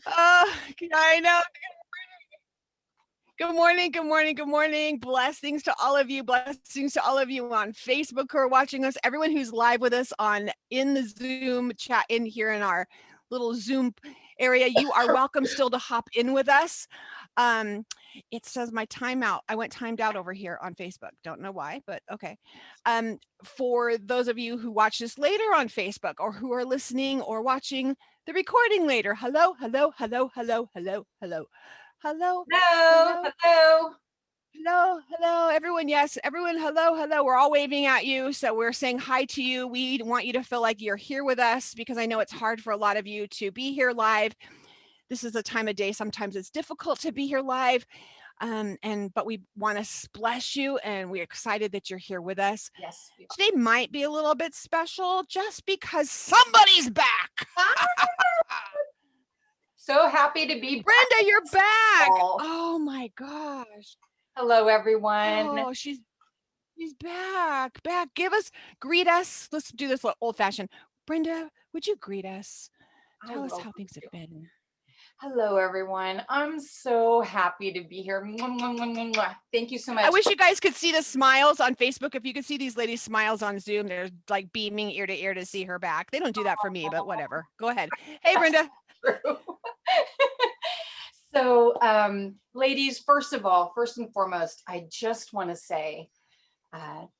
I know. Good morning, good morning, good morning. Blessings to all of you. Blessings to all of you on Facebook who are watching us. Everyone who's live with us on in the Zoom chat in here in our little Zoom area. You are welcome still to hop in with us. It says my timeout. I went timed out over here on Facebook. Don't know why, but okay. For those of you who watch this later on Facebook or who are listening or watching the recording later, hello, hello, hello, hello, hello, hello. Hello, Hello, hello, hello. hello, hello, everyone. Yes, everyone, hello, hello. We're all waving at you. So we're saying hi to you. We want you to feel like you're here with us because I know it's hard for a lot of you to be here live. This is a time of day. Sometimes it's difficult to be here live. But we want to bless you and we're excited that you're here with us. Yes, we Today might be a little bit special just because somebody's back. are. So happy to be back. Brenda, you're back. Oh. Oh my gosh. Hello, everyone. Oh, she's back. Greet us. Let's do this old fashioned. Brenda, would you greet us? Tell us how things have been. Hello, everyone. I'm so happy to be here. Thank you so much. I wish you guys could see the smiles on Facebook. If you could see these ladies' smiles on Zoom, they're like beaming ear to ear to see her back. They don't do that for me, but whatever. Go ahead. Hey, Brenda. So, ladies, first and foremost, I just want to say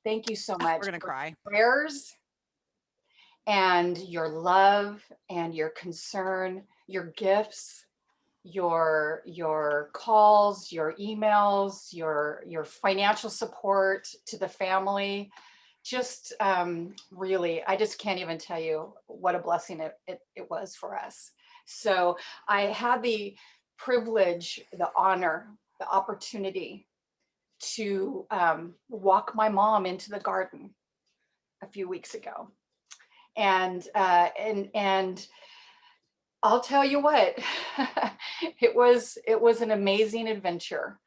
thank you so much. We're gonna cry. Prayers and your love and your concern, your gifts, your calls, your emails, your financial support to the family. Just really, I just can't even tell you what a blessing it was for us. So I had the privilege, the honor, the opportunity to walk my mom into the garden a few weeks ago. And I'll tell you what, it was an amazing adventure.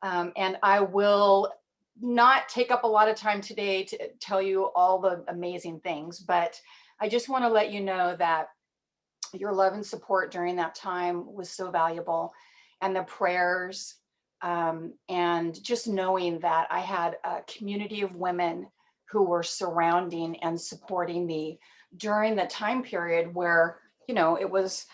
And I will not take up a lot of time today to tell you all the amazing things, but I just want to let you know that your love and support during that time was so valuable, and the prayers, and just knowing that I had a community of women who were surrounding and supporting me during the time period where, you know, it was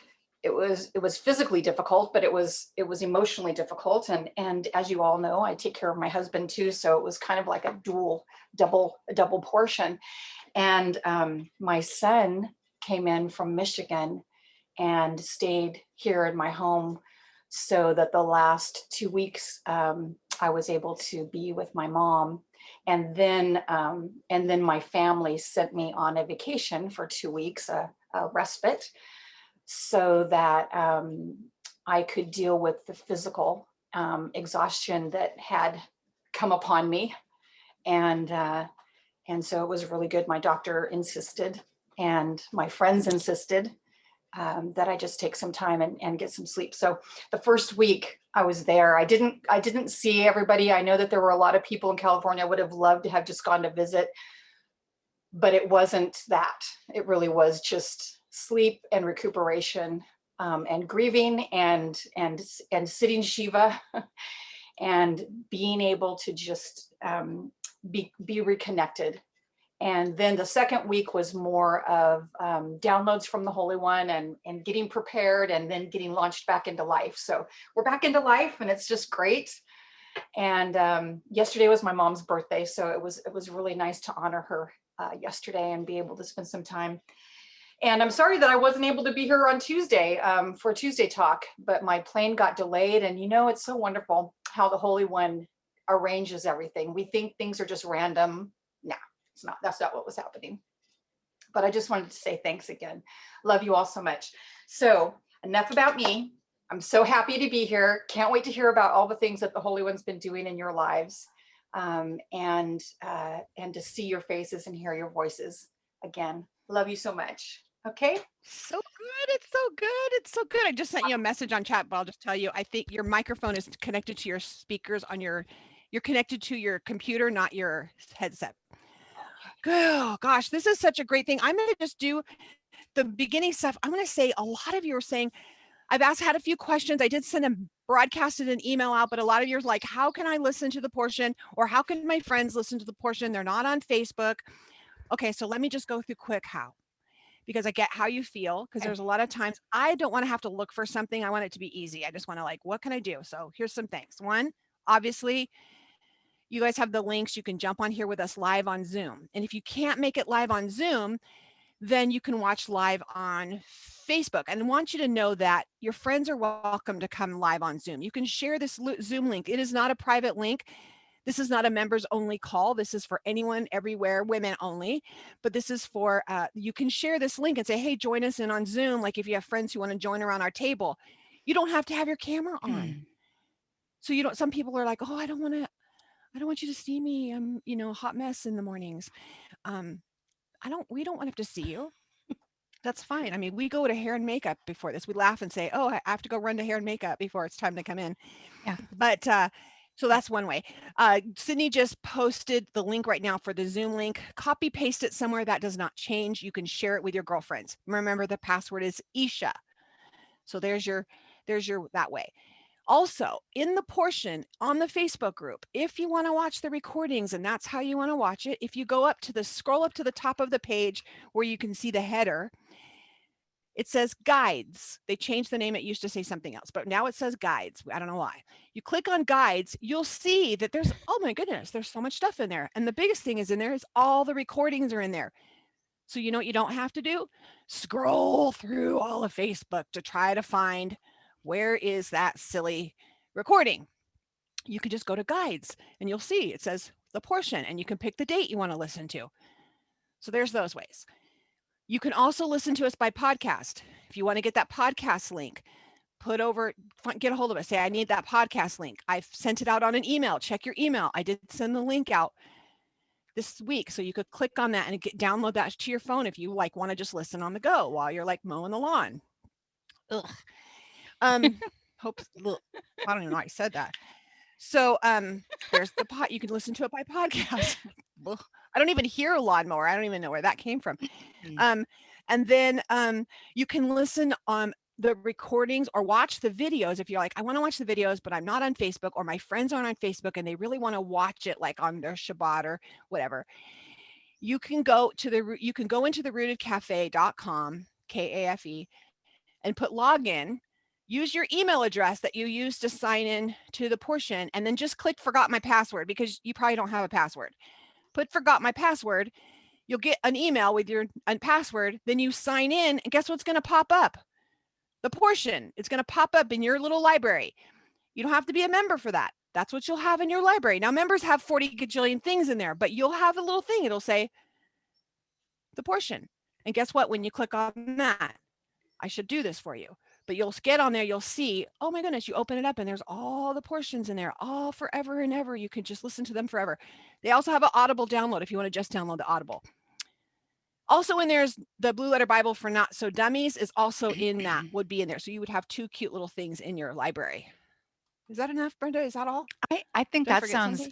physically difficult, but it was emotionally difficult. And as you all know, I take care of my husband too, so it was kind of like a double portion. And my son came in from Michigan and stayed here in my home, so that the last 2 weeks I was able to be with my mom. And then my family sent me on a vacation for 2 weeks, a respite, so that I could deal with the physical exhaustion that had come upon me. And so it was really good. My doctor insisted, and my friends insisted, that I just take some time and get some sleep. So the first week I was there, I didn't see everybody. I know that there were a lot of people in California I would have loved to have just gone to visit, but it wasn't that. It really was just sleep and recuperation, and grieving and sitting Shiva and being able to just be reconnected. And then the second week was more of downloads from the Holy One and getting prepared and then getting launched back into life. So we're back into life and it's just great. And yesterday was my mom's birthday. So it was really nice to honor her yesterday and be able to spend some time. And I'm sorry that I wasn't able to be here on Tuesday for Tuesday Talk, but my plane got delayed. And you know, it's so wonderful how the Holy One arranges everything. We think things are just random. No, it's not. That's not what was happening. But I just wanted to say thanks again. Love you all so much. So enough about me. I'm so happy to be here. Can't wait to hear about all the things that the Holy One's been doing in your lives, and to see your faces and hear your voices again. Love you so much. Okay. So good. It's so good. It's so good. I just sent you a message on chat, but I'll just tell you, I think your microphone is connected to your speakers on you're connected to your computer, not your headset. Oh, gosh, this is such a great thing. I'm going to just do the beginning stuff. I'm going to say a lot of you are saying, I've had a few questions. I did send broadcasted an email out, but a lot of you are like, how can I listen to the portion, or how can my friends listen to the portion? They're not on Facebook. Okay, so let me just go through quick how, because I get how you feel, because Okay. there's a lot of times I don't want to have to look for something. I want it to be easy. I just want to like, what can I do? So here's some things. One, obviously, you guys have the links. You can jump on here with us live on Zoom. And if you can't make it live on Zoom, then you can watch live on Facebook. And I want you to know that your friends are welcome to come live on Zoom. You can share this Zoom link. It is not a private link. This is not a members only call. This is for anyone, everywhere, women only. But this is for, you can share this link and say, hey, join us in on Zoom. Like if you have friends who want to join around our table, you don't have to have your camera on. So you don't, some people are like, oh, I don't want you to see me. I'm, a hot mess in the mornings. Um, we don't want to have to see you. That's fine. I mean, we go to hair and makeup before this. We laugh and say, "Oh, I have to go run to hair and makeup before it's time to come in." Yeah. But so that's one way. Sydney just posted the link right now for the Zoom link. Copy paste it somewhere. That does not change. You can share it with your girlfriends. Remember, the password is Isha. So there's your that way. Also, in the portion on the Facebook group, if you want to watch the recordings and that's how you want to watch it, if you go up to the scroll up to the top of the page where you can see the header, it says guides. They changed the name. It used to say something else, but now it says guides. I don't know why. You click on guides, you'll see that there's, oh my goodness, there's so much stuff in there. And the biggest thing is in there is all the recordings are in there. So you know what you don't have to do? Scroll through all of Facebook to try to find where is that silly recording. You can just go to guides and you'll see it says the portion and you can pick the date you want to listen to. So there's those ways. You can also listen to us by podcast. If you want to get that podcast link, get a hold of us. Say, I need that podcast link. I've sent it out on an email. Check your email. I did send the link out this week. So you could click on that and download that to your phone if you like want to just listen on the go while you're like mowing the lawn. Ugh. Hope, I don't even know why I said that. So there's the you can listen to it by podcast. I don't even hear a lawnmower. I don't even know where that came from. And then you can listen on the recordings or watch the videos if you're like, I want to watch the videos, but I'm not on Facebook, or my friends aren't on Facebook and they really want to watch it like on their Shabbat or whatever. You can go into the rootedcafe.com, KAFE, and put login. Use your email address that you use to sign in to the portion, and then just click forgot my password, because you probably don't have a password. Put forgot my password. You'll get an email with your password. Then you sign in, and guess what's going to pop up? The portion. It's going to pop up in your little library. You don't have to be a member for that. That's what you'll have in your library. Now, members have 40 gajillion things in there, but you'll have a little thing. It'll say the portion. And guess what? When you click on that, I should do this for you. But you'll get on there, you'll see, oh my goodness, you open it up and there's all the portions in there, all forever and ever. You can just listen to them forever. They also have an Audible download if you want to just download the Audible. Also in there's the Blue Letter Bible for Not So Dummies is also in that, would be in there. So you would have two cute little things in your library. Is that enough, Brenda? Is that all? I think that sounds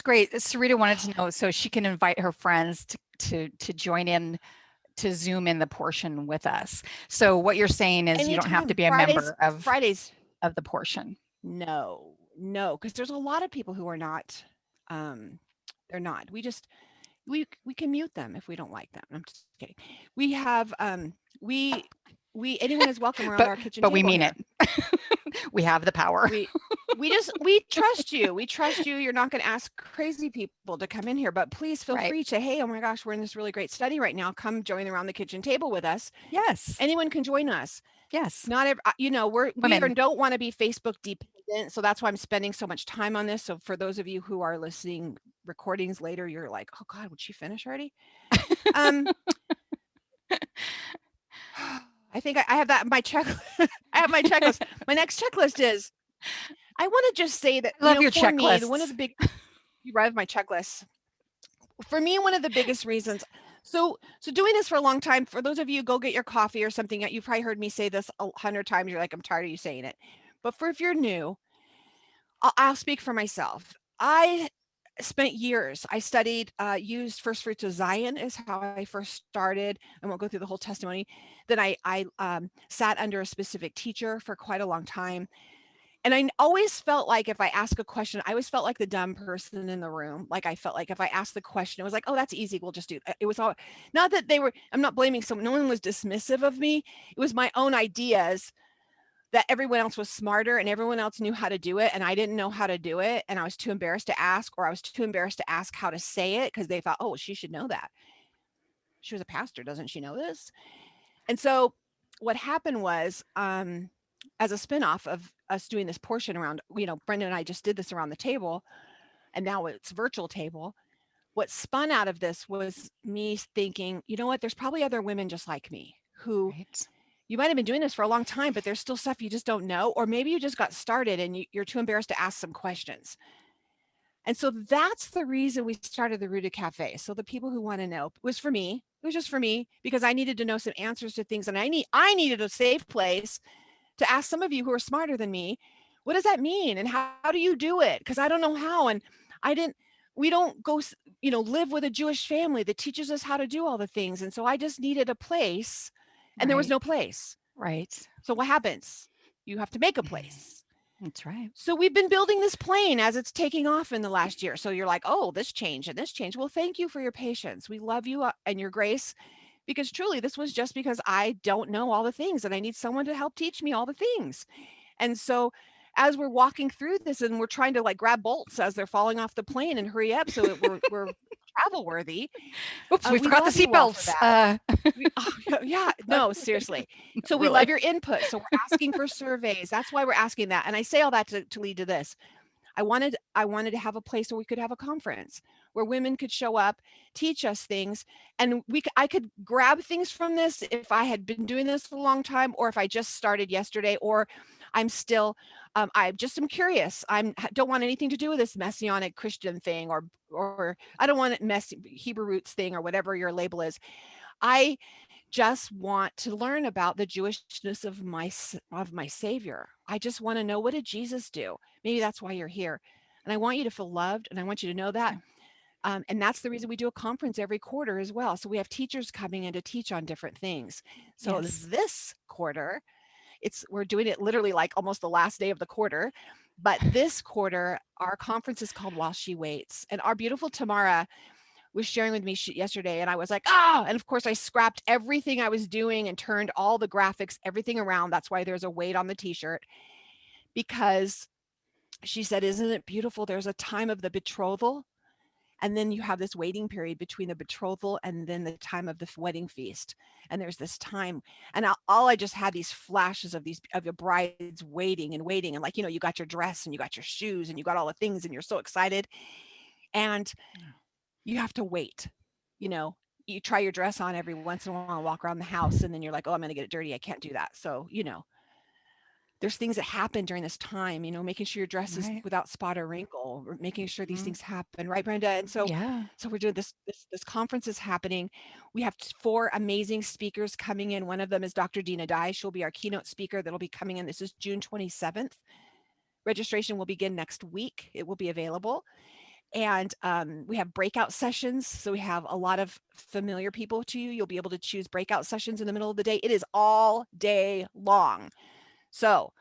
great. Sarita wanted to know so she can invite her friends to join in to Zoom in the portion with us. So what you're saying is you don't have to be a member of the portion. No, because there's a lot of people who are not. They're not. We can mute them if we don't like them. I'm just kidding. We have anyone is welcome around our kitchen table. But we mean it. We have the power. We trust you. We trust you. You're not going to ask crazy people to come in here, but please feel free to, hey, oh my gosh, we're in this really great study right now. Come join around the kitchen table with us. Yes. Anyone can join us. Yes. Not every, we don't want to be Facebook dependent. So that's why I'm spending so much time on this. So for those of you who are listening recordings later, you're like, oh God, would she finish already? I think I have that in my checklist. I have my checklist. My next checklist is, I want to just say that I love your checklist. One of the big, you read my checklist. For me, one of the biggest reasons. So doing this for a long time, for those of you, go get your coffee or something. You've probably heard me say this 100 times. You're like, I'm tired of you saying it. But if you're new, I'll speak for myself. I spent years. I studied, used First Fruits of Zion is how I first started. I won't go through the whole testimony. Then I sat under a specific teacher for quite a long time. And I always felt like if I ask a question, I always felt like the dumb person in the room. Like I felt like if I asked the question, it was like, oh, that's easy. We'll just do it. It was all, not that they were, I'm not blaming someone. No one was dismissive of me. It was my own ideas that everyone else was smarter and everyone else knew how to do it. And I didn't know how to do it. And I was too embarrassed to ask, or I was too embarrassed to ask how to say it because they thought, oh, she should know that. She was a pastor. Doesn't she know this? And so what happened was, as a spinoff of us doing this portion around, Brenda and I just did this around the table, and now it's virtual table. What spun out of this was me thinking, you know what, there's probably other women just like me who Right. you might have been doing this for a long time, but there's still stuff you just don't know, or maybe you just got started and you're too embarrassed to ask some questions. And so that's the reason we started the Rooted Cafe. So the people who want to know, it was for me. It was just for me because I needed to know some answers to things, and I needed a safe place to ask some of you who are smarter than me, what does that mean and how do you do it? Because I don't know how, and I didn't. We don't go, live with a Jewish family that teaches us how to do all the things, and so I just needed a place, and there was Right. no place. Right. So what happens? You have to make a Mhm. place. That's right. So we've been building this plane as it's taking off in the last year. So you're like, oh, this change and this change. Well, thank you for your patience. We love you and your grace, because truly this was just because I don't know all the things and I need someone to help teach me all the things. And so as we're walking through this and we're trying to like grab bolts as they're falling off the plane and hurry up so that we're travel worthy, Oops, we we forgot the love you all for seatbelts. that. Yeah, no, seriously. So we Really. love your input. So we're asking for surveys. That's why we're asking that. And I say all that to lead to this. I wanted to have a place where we could have a conference where women could show up, teach us things, and I could grab things from this if I had been doing this a long time, or if I just started yesterday, or I'm still, I just am curious. Don't want anything to do with this messianic Christian thing, or I don't want it messy Hebrew roots thing, or whatever your label is. I just want to learn about the Jewishness of my Savior. I just want to know, what did Jesus do? Maybe that's why you're here. And I want you to feel loved, and I want you to know that. Yeah. And that's the reason we do a conference every quarter as well. So we have teachers coming in to teach on different things. So Yes. this quarter, we're doing it literally like almost the last day of the quarter. But this quarter, our conference is called While She Waits. And our beautiful Tamara was sharing with me yesterday, and I was like, and of course I scrapped everything I was doing and turned all the graphics, everything around. That's why there's a wait on the t-shirt, because she said, isn't it beautiful? There's a time of the betrothal, and then you have this waiting period between the betrothal and then the time of the wedding feast. And there's this time, and all I just had these flashes of your brides waiting and waiting, and like, you got your dress and you got your shoes and you got all the things and you're so excited, and you have to wait. You know, you try your dress on every once in a while and walk around the house, and then you're like, oh, I'm going to get it dirty. I can't do that. So, there's things that happen during this time, making sure your dress is Right. without spot or wrinkle, or making sure these Mhm. things happen. Right, Brenda? And so, Yeah. so we're doing this conference is happening. We have 4 amazing speakers coming in. One of them is Dr. Dina Dye. She'll be our keynote speaker that'll be coming in. This is June 27th. Registration will begin next week. It will be available. And we have breakout sessions. So we have a lot of familiar people to you. You'll be able to choose breakout sessions in the middle of the day. It is all day long. So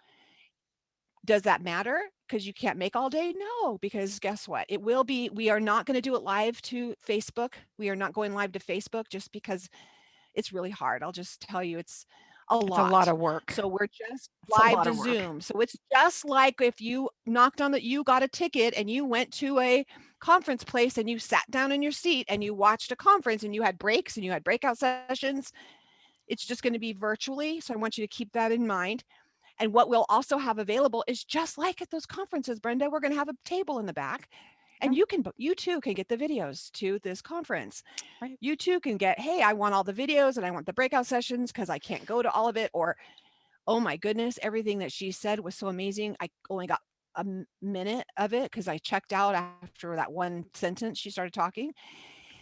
does that matter? Because you can't make all day? No, because guess what? We are not going to do it live to Facebook. We are not going live to Facebook just because it's really hard. I'll just tell you, it's a It's a lot lot. of work. So we're just It's a live lot to of work. Zoom. So it's just like if you you got a ticket and you went to a conference place and you sat down in your seat and you watched a conference and you had breaks and you had breakout sessions. It's just going to be virtually. So I want you to keep that in mind. And what we'll also have available is just like at those conferences, Brenda, we're going to have a table in the back, and Yeah. you too can get the videos to this conference. Right. You too can get, hey, I want all the videos and I want the breakout sessions because I can't go to all of it. Or, oh my goodness, everything that she said was so amazing. I only got a minute of it because I checked out after that one sentence she started talking.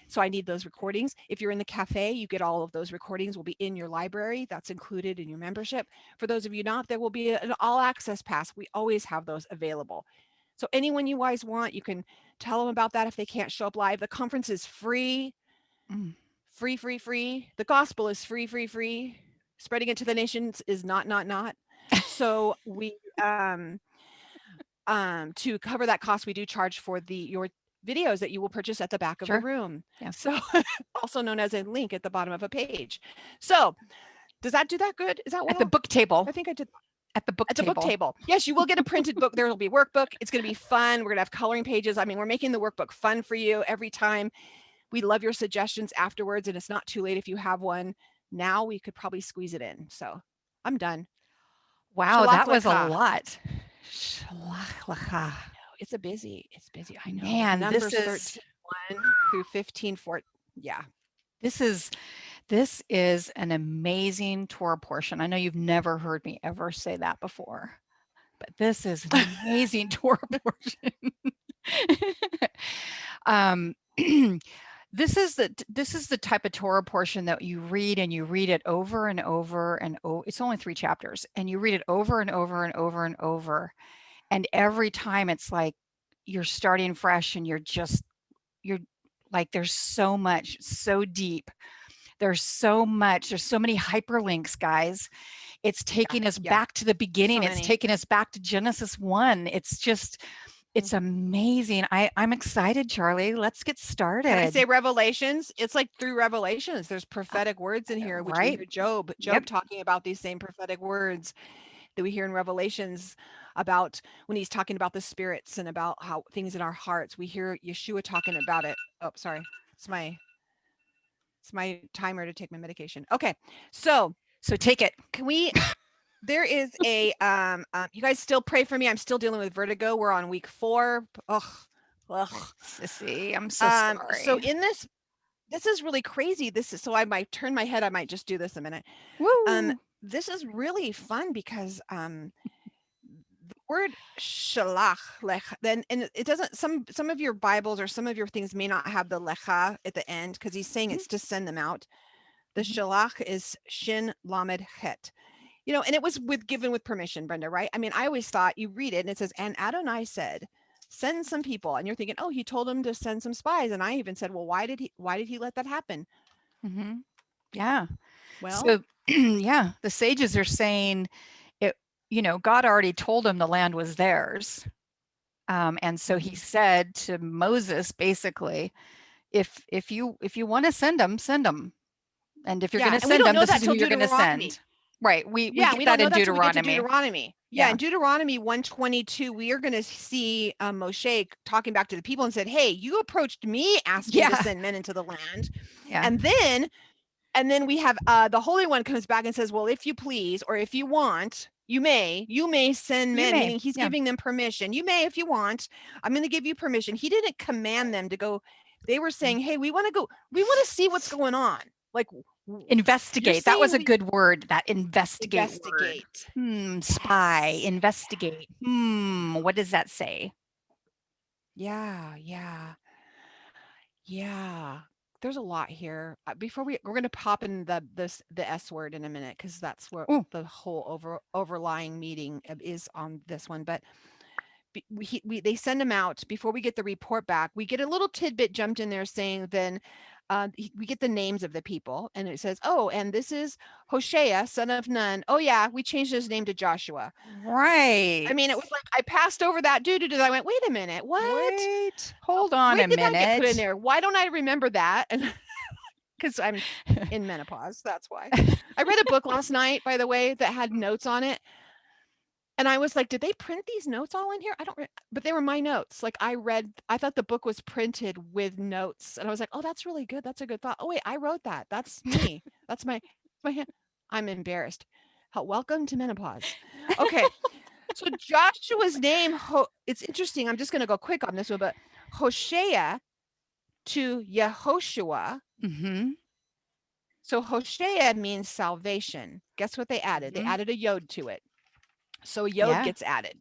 So I need those recordings. If you're in the cafe, you get all of those recordings will be in your library. That's included in your membership. For those of you not, there will be an all access pass. We always have those available. So anyone you guys want, you can tell them about that if they can't show up live. The conference is free, Mm. free. The gospel is free. Spreading it to the nations is not. So we to cover that cost, we do charge for your videos that you will purchase at the back of the Sure. room. Yeah. So also known as a link at the bottom of a page. So does that do that good? Is that well? At the book table. I think I did. At the book At the table. book table. Yes, you will get a printed book. There will be workbook. It's going to be fun. We're going to have coloring pages. I mean, we're making the workbook fun for you every time. We love your suggestions afterwards, and it's not too late if you have one. Now we could probably squeeze it in. So I'm done. Wow, Shelach that was a lecha. lot. Shelach lecha. It's busy. I know. Man, Numbers this is 13:1 through 15:4. Yeah. This is an amazing Torah portion. I know you've never heard me ever say that before, but this is an amazing Torah portion. This is the type of Torah portion that you read and you read it over and over and over. It's only 3 chapters, and you read it over and over and over and over. And every time it's like you're starting fresh, and you're like, there's so much, so deep. There's so many hyperlinks, guys. It's taking us back to the beginning. It's taking us back to Genesis 1. It's amazing. I'm excited, Charlie. Let's get started. Can I say Revelations? It's like through Revelations. There's prophetic words in here, which we hear Job talking about these same prophetic words that we hear in Revelations about when he's talking about the spirits and about how things in our hearts. We hear Yeshua talking about it. Oh, sorry. It's my timer to take my medication. Okay. So take it. Can we there is a you guys still pray for me. I'm still dealing with vertigo. We're on week 4. Ugh. Sissy, I'm so sorry. So in this is really crazy. So I might turn my head. I might just do this a minute. Woo. This is really fun because the word shalach, then, and it doesn't, some of your Bibles or some of your things may not have the lecha at the end, because he's saying it's to send them out. The shalach is shin lamed het. And it was given with permission, Brenda, right? I mean, I always thought you read it and it says, and Adonai said, send some people. And you're thinking, oh, he told him to send some spies. And I even said, well, why did he let that happen? Mm-hmm. Yeah. Well, so yeah, the sages are saying it, God already told them the land was theirs. And so he said to Moses, basically, if you want to send them, send them. And if you're going to send them, this is who you're going to send. Right. We get that in Deuteronomy. Yeah, in Deuteronomy 1:22, we are going to see Moshe talking back to the people and said, hey, you approached me asking to send men into the land. Yeah. And then we have the Holy One comes back and says, well, if you please, or if you want, you may send men, meaning he's giving them permission. You may, if you want, I'm going to give you permission. He didn't command them to go. They were saying, hey, we want to go. We want to see what's going on. Like, investigate. That was a good word. That investigate. Word. Spy. Yes. Investigate. What does that say? Yeah. There's a lot here. Before we're going to pop in the S word in a minute, because that's where the whole overlying meeting is on this one. But they send him out. Before we get the report back, we get a little tidbit jumped in there saying then we get the names of the people, and it says, oh, and this is Hoshea, son of Nun. Oh yeah, we changed his name to Joshua. Right. I mean, it was like I passed over that dude. I went, wait a minute, what? Wait, hold on a minute. That get put in there? Why don't I remember that? And because I'm in menopause, that's why. I read a book last night, by the way, that had notes on it. And I was like, did they print these notes all in here? But they were my notes. Like I thought the book was printed with notes. And I was like, oh, that's really good. That's a good thought. Oh, wait, I wrote that. That's me. That's my hand. I'm embarrassed. Welcome to menopause. Okay. So Joshua's name, it's interesting. I'm just going to go quick on this one, but Hoshea to Yehoshua. Mm-hmm. So Hoshea means salvation. Guess what they added? They added a yod to it. So yod gets added.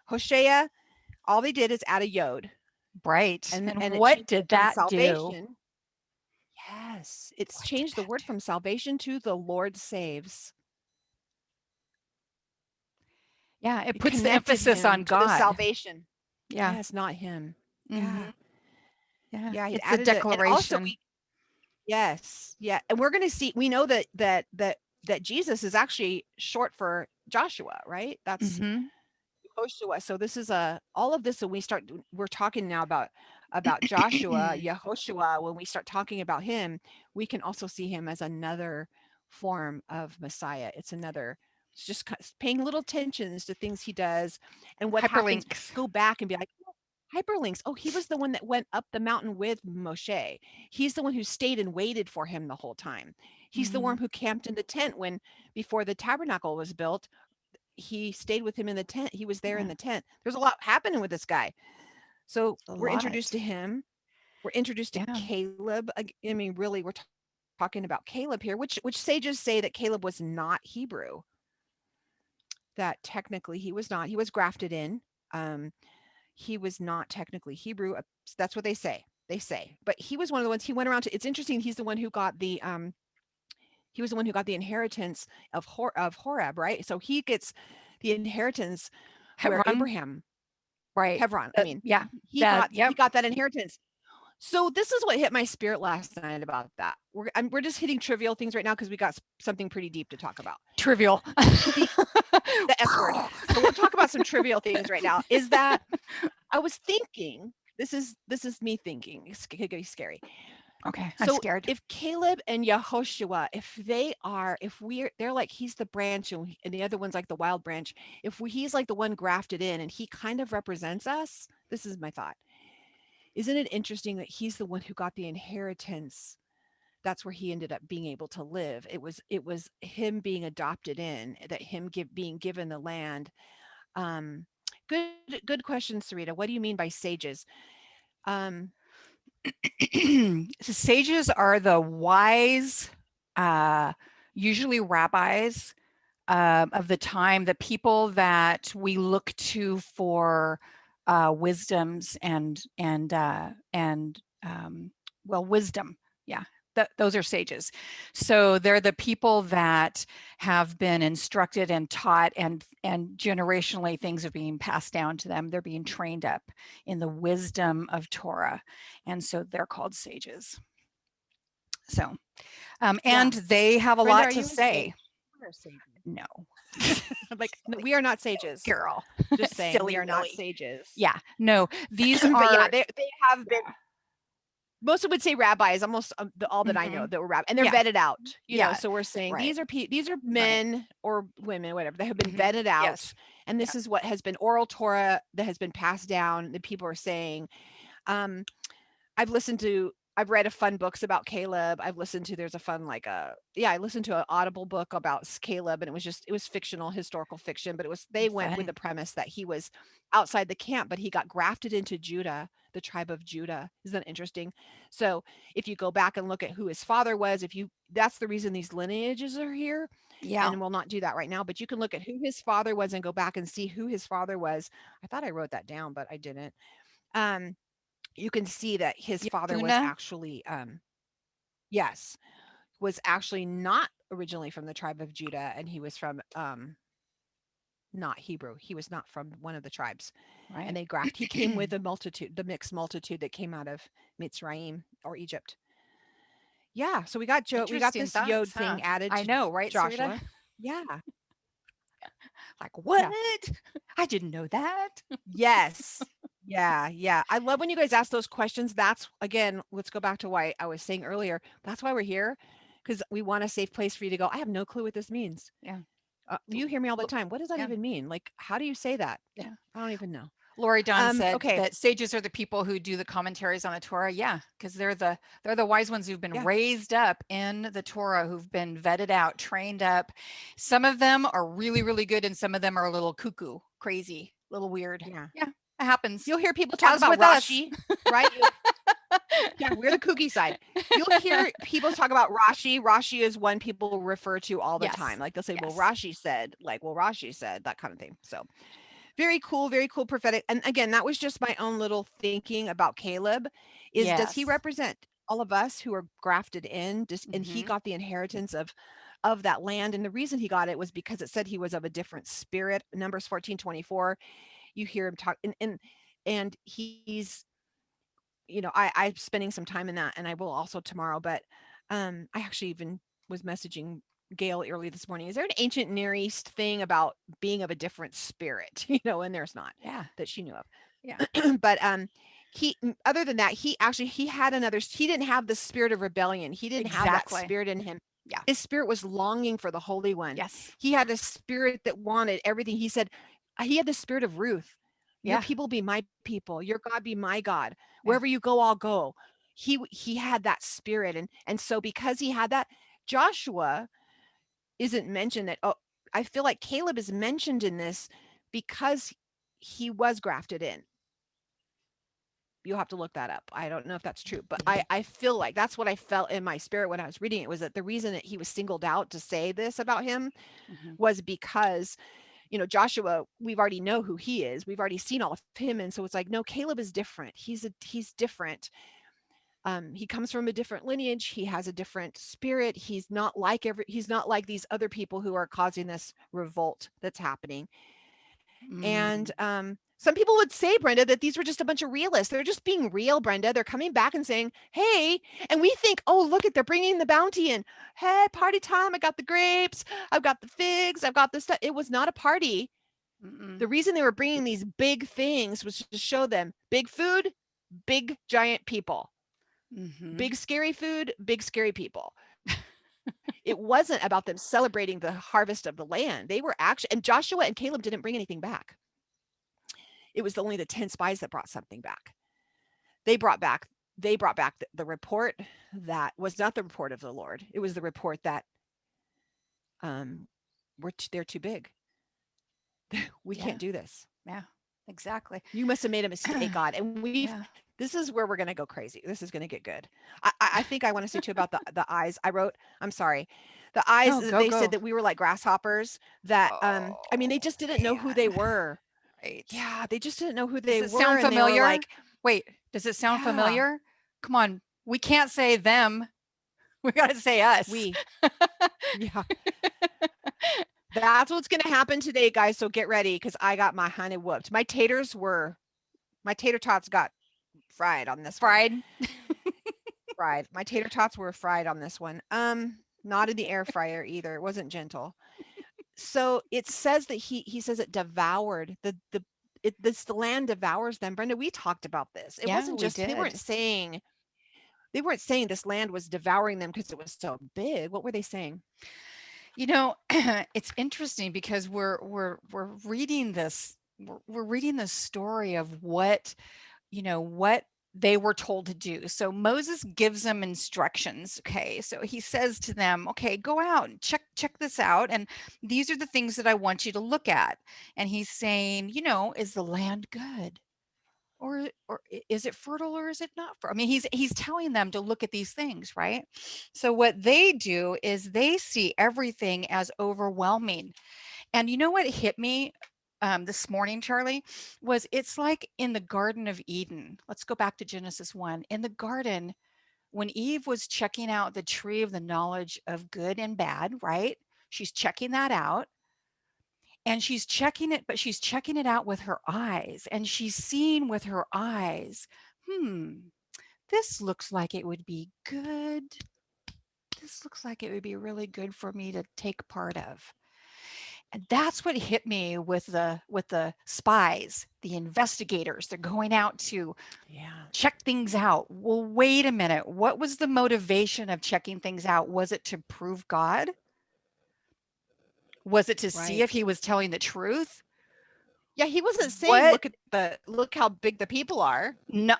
Hoshea, all they did is add a yod. Right. And what did that do? Yes. It's changed the word from salvation to the Lord saves. Yeah, it It puts the connected emphasis him on to the God. salvation. Yeah. Yes, not him. Yeah. Mhm. Yeah. Yeah, it It's a added it. And also declaration. yes, yeah. And we're gonna see, we know that Jesus is actually short for Joshua, right? That's Mhm. Yehoshua. So this is all of this, and we're talking now about Joshua, Yehoshua. When we start talking about him, we can also see him as another form of Messiah. It's just paying little attentions to things he does and what happens. Hyperlinks. Go back and be like, "Oh, hyperlinks. Oh, he was the one that went up the mountain with Moshe. He's the one who stayed and waited for him the whole time. He's the one Mhm. who camped in the tent when before the tabernacle was built. He stayed with him in the tent. He was there in Yeah. the tent. There's a lot happening with this guy. So A we're introduced lot. to him. We're introduced to Yeah. Caleb. I mean, really, we're talking about Caleb here, which sages say that Caleb was not Hebrew. That technically he was not. He was grafted in. Um, he was not technically Hebrew. That's what they say. They say, but he was one of the ones. He went around to. It's interesting. He's the one who got the. He was the one who got the inheritance of Horeb, right? So he gets the inheritance where Hebron. Abraham Right. Hebron, I mean, Yeah. he That. got he Yep. got that inheritance. So this is what hit my spirit last night about that. We're just hitting trivial things right now because we got something pretty deep to talk about. Trivial. The the S word. So we'll talk about some trivial things right now. Is that I was thinking, this is me thinking. It's gonna be scary. Okay. I'm So scared. if Caleb and Yehoshua, they're like he's the branch and the other one's like the wild branch. He's like the one grafted in and he kind of represents us. This is my thought. Isn't it interesting that he's the one who got the inheritance? That's where he ended up being able to live. It was him being adopted in, that being given the land. Um, good question, Sarita. What do you mean by sages? Um, Sages are the wise, usually rabbis of the time, the people that we look to for wisdoms and well, wisdom. Yeah, those are sages. So they're the people that have been instructed and taught, and generationally things are being passed down to them. They're being trained up in the wisdom of Torah, and so they're called sages. So, and yeah. they have a Brenda, lot are to you a sage? say. We're sages. No. Like no, we are not sages. Girl. Just saying, we Silly are not Willy. sages. Yeah, no, these But yeah, are, they have been. yeah. Most would say rabbis, almost all that I know Mhm. that were and they're Yeah, vetted out. yeah, So we're saying right, these are right. men or women, whatever, that have been Mhm. vetted out, Yes, and yeah, this is what has been oral Torah that has been passed down. That people are saying, um, I've read a fun books about Caleb. I've listened to there's a fun I listened to an Audible book about Caleb, and it was fictional, historical fiction, but they went with fun. the premise that he was outside the camp, but he got grafted into Judah, the tribe of Judah. Isn't that interesting? So if you go back and look at who his father was, that's the reason these lineages are here, Yeah, and we'll not do that right now, but you can look at who his father was and go back and see who his father was. I thought I wrote that down, but I didn't. Um, you can see that his father was Yefuna, actually yes, was actually not originally from the tribe of Judah, and he was from not Hebrew. He was not from one of the tribes. And right. he came with the mixed multitude that came out of Mitzrayim or Egypt. Yeah, so we got Interesting this Yod thoughts, huh? thing added I to know, right, Sarita? Joshua. Yeah. Like, what? Yeah. I didn't know that. Yes. Yeah, yeah. I love when you guys ask those questions. That's again, let's go back to why I was saying earlier. That's why we're here, because we want a safe place for you to go. I have no clue what this means. Yeah. You hear me all the Look, time. What does that yeah, even mean? Like, how do you say that? yeah. I don't even know. Lori Dunn said Okay. that sages are the people who do the commentaries on the Torah. Yeah, because they're the wise ones who've been Yeah. raised up in the Torah, who've been vetted out, trained up. Some of them are really, really good, and some of them are a little cuckoo, crazy, a little weird. Yeah. Yeah, it happens. You'll hear people talk As about with us. Rashi, right? Yeah, we're the kooky side. You'll hear people talk about Rashi. Rashi is one people refer to all the time. Yes. Like they'll say, well, Yes. Rashi said, Rashi said, that kind of thing. So very cool prophetic. And again, that was just my own little thinking about Caleb. Does he Yes. represent all of us who are grafted in? And he Mhm. got the inheritance of that land. And the reason he got it was because it said he was of a different spirit. Numbers 14:24. You hear him talk, and he's, I'm spending some time in that, and I will also tomorrow. But I actually even was messaging Gail early this morning. Is there an ancient Near East thing about being of a different spirit? And there's not. Yeah. That she knew of. Yeah. But other than that, he had another. He didn't have the spirit of rebellion. He didn't have that Exactly. spirit in him. Yeah. His spirit was longing for the Holy One. Yes. He had a spirit that wanted everything. He said, he had the spirit of Ruth. Your Yeah. people be my people. Your God be my God. Yeah. Wherever you go, I'll go. He had that spirit. And so because he had that, Joshua isn't mentioned that. Oh, I feel like Caleb is mentioned in this because he was grafted in. You'll have to look that up. I don't know if that's true, but I feel like that's what I felt in my spirit when I was reading it, was that the reason that he was singled out to say this about him was because, Joshua, we've already know who he is. We've already seen all of him. And so it's like, no, Caleb is different. He's different. He comes from a different lineage. He has a different spirit. He's not like these other people who are causing this revolt that's happening. And some people would say, Brenda, that these were just a bunch of realists. They're just being real, Brenda. They're coming back and saying, hey, and we think, oh, look they're bringing the bounty in. Hey, party time. I got the grapes. I've got the figs. I've got the stuff. It was not a party. The reason they were bringing these big things was to show them big food, big, giant people. Big, scary food, big, scary people. It wasn't about them celebrating the harvest of the land. They were actually, and Joshua and Caleb didn't bring anything back. It was only the 10 spies that brought something back. They brought back the report that was not the report of the Lord. It was the report that they're too big. We can't do this. Yeah, exactly. You must have made a mistake, God. And this is where we're going to go crazy. This is going to get good. I think I want to say too about the eyes. I'm sorry. The eyes, they said that we were like grasshoppers, that, they just didn't know who they were. Right. Yeah. They just didn't know who they were. Does it sound familiar? Like, wait, does it sound familiar? Come on. We can't say them. We got to say us. Yeah. That's what's going to happen today, guys. So get ready, because I got my honey whooped. My tater tots got fried on this one. Fried. My tater tots were fried on this one. Not in the air fryer either. It wasn't gentle. So it says that he says it devoured the land devours them. Brenda, we talked about this. It wasn't just, they weren't saying this land was devouring them because it was so big. What were they saying? It's interesting because we're reading this. We're reading the story of what they were told to do. So Moses gives them instructions. Okay. So he says to them, okay, go out and check this out. And these are the things that I want you to look at. And he's saying, is the land good? Or is it fertile, or is it not fertile? He's telling them to look at these things, right? So what they do is they see everything as overwhelming. And you know what hit me this morning, Charlie, was it's like in the Garden of Eden. Let's go back to Genesis 1. In the garden, when Eve was checking out the tree of the knowledge of good and bad, right? She's checking that out. And she's checking it out with her eyes, and she's seeing with her eyes, this looks like it would be good. This looks like it would be really good for me to take part of. And that's what hit me with the spies, the investigators. They're going out to check things out. Well, wait a minute. What was the motivation of checking things out? Was it to prove God? Was it to see if he was telling the truth? Yeah, he wasn't saying, look how big the people are. No,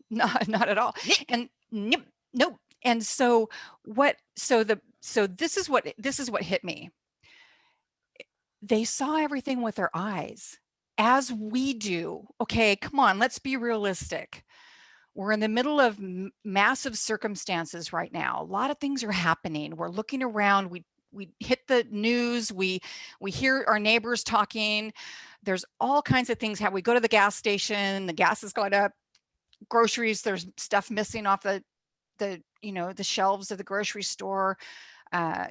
not at all. And nope. And so this is what hit me. They saw everything with their eyes, as we do. Okay, come on, let's be realistic. We're in the middle of massive circumstances right now. A lot of things are happening. We're looking around. We hit the news. We hear our neighbors talking. There's all kinds of things. We go to the gas station, the gas has gone up. Groceries, there's stuff missing off the shelves of the grocery store.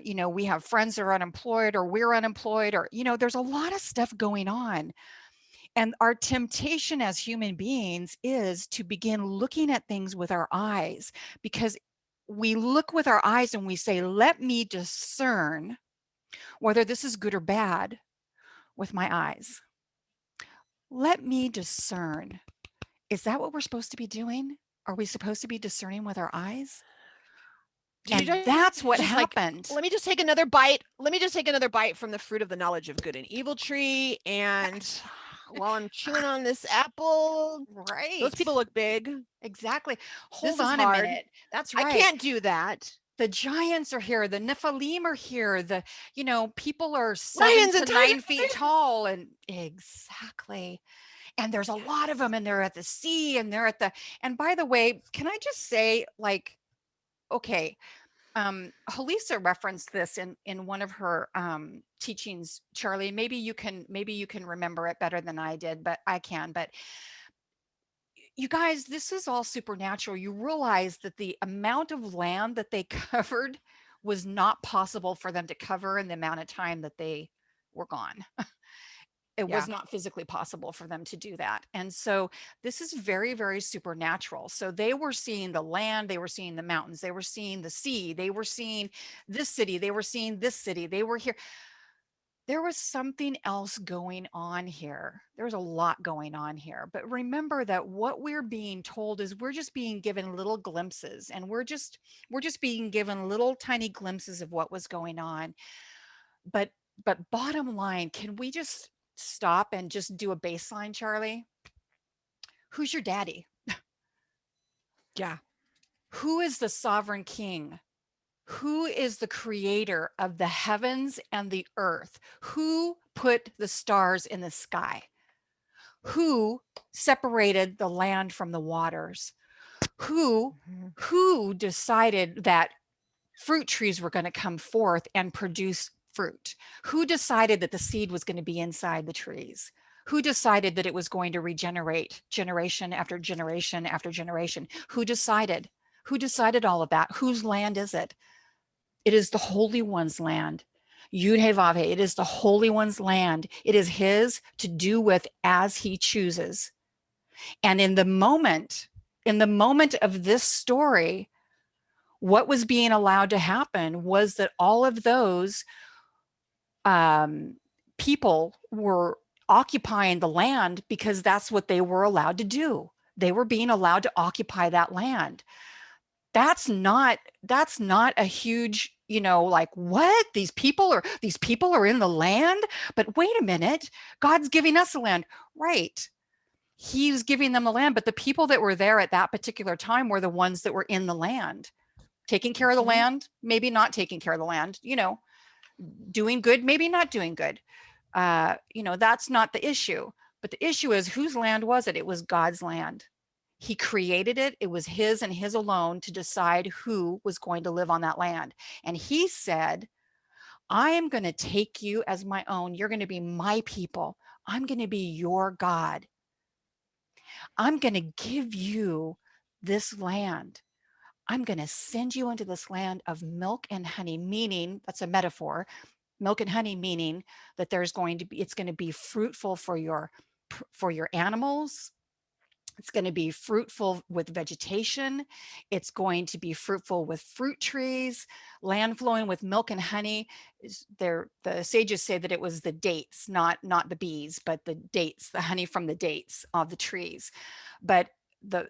You know, we have friends that are unemployed, or we're unemployed, or, you know, there's a lot of stuff going on. And our temptation as human beings is to begin looking at things with our eyes, because we look with our eyes and we say, let me discern whether this is good or bad with my eyes. Let me discern. Is that what we're supposed to be doing? Are we supposed to be discerning with our eyes? And that's what happened. Let me just take another bite. Let me just take another bite from the fruit of the knowledge of good and evil tree. And while I'm chewing on this apple, right. Those people look big. Exactly. Hold on a minute. That's right. I can't do that. The giants are here. The Nephilim are here. The, you know, people are 7 to 9 feet tall. And exactly. And there's a lot of them, and they're at the sea, and they're at the, and by the way, can I just say, like, okay, Halisa referenced this in one of her teachings, Charlie. Maybe you can remember it better than I did, but I can. But you guys, this is all supernatural. You realize that the amount of land that they covered was not possible for them to cover in the amount of time that they were gone. It was not physically possible for them to do that. And so this is very, very supernatural. So they were seeing the land, they were seeing the mountains, they were seeing the sea, they were seeing this city, they were seeing this city, they were here. There was something else going on here. There's a lot going on here. But remember that what we're being told is we're just being given little glimpses, and we're just being given little tiny glimpses of what was going on. But bottom line, can we just stop and just do a baseline, Charlie? Who's your daddy? Yeah. Who is the sovereign king? Who is the creator of the heavens and the earth? Who put the stars in the sky? Who separated the land from the waters? Who decided that fruit trees were going to come forth and produce fruit? Who decided that the seed was going to be inside the trees? Who decided that it was going to regenerate generation after generation after generation? Who decided? Who decided all of that? Whose land is it? It is the Holy One's land. Yud He Vav He. It is the Holy One's land. It is his to do with as he chooses. And in the moment of this story, what was being allowed to happen was that all of those people were occupying the land because that's what they were allowed to do. They were being allowed to occupy that land. That's not a huge, you know, like, what? These people are in the land? But wait a minute, God's giving us the land. Right. He's giving them the land, but the people that were there at that particular time were the ones that were in the land, taking care of the land, maybe not taking care of the land, you know, doing good, maybe not doing good. You know, that's not the issue. But the issue is, whose land was it? It was God's land. He created it. It was his and his alone to decide who was going to live on that land. And he said, I am going to take you as my own. You're going to be my people. I'm going to be your God. I'm going to give you this land. I'm going to send you into this land of milk and honey, meaning, that's a metaphor, milk and honey, meaning that it's going to be fruitful for your animals. It's going to be fruitful with vegetation. It's going to be fruitful with fruit trees, land flowing with milk and honey. The sages say that it was the dates, not the bees, but the dates, the honey from the dates of the trees. But the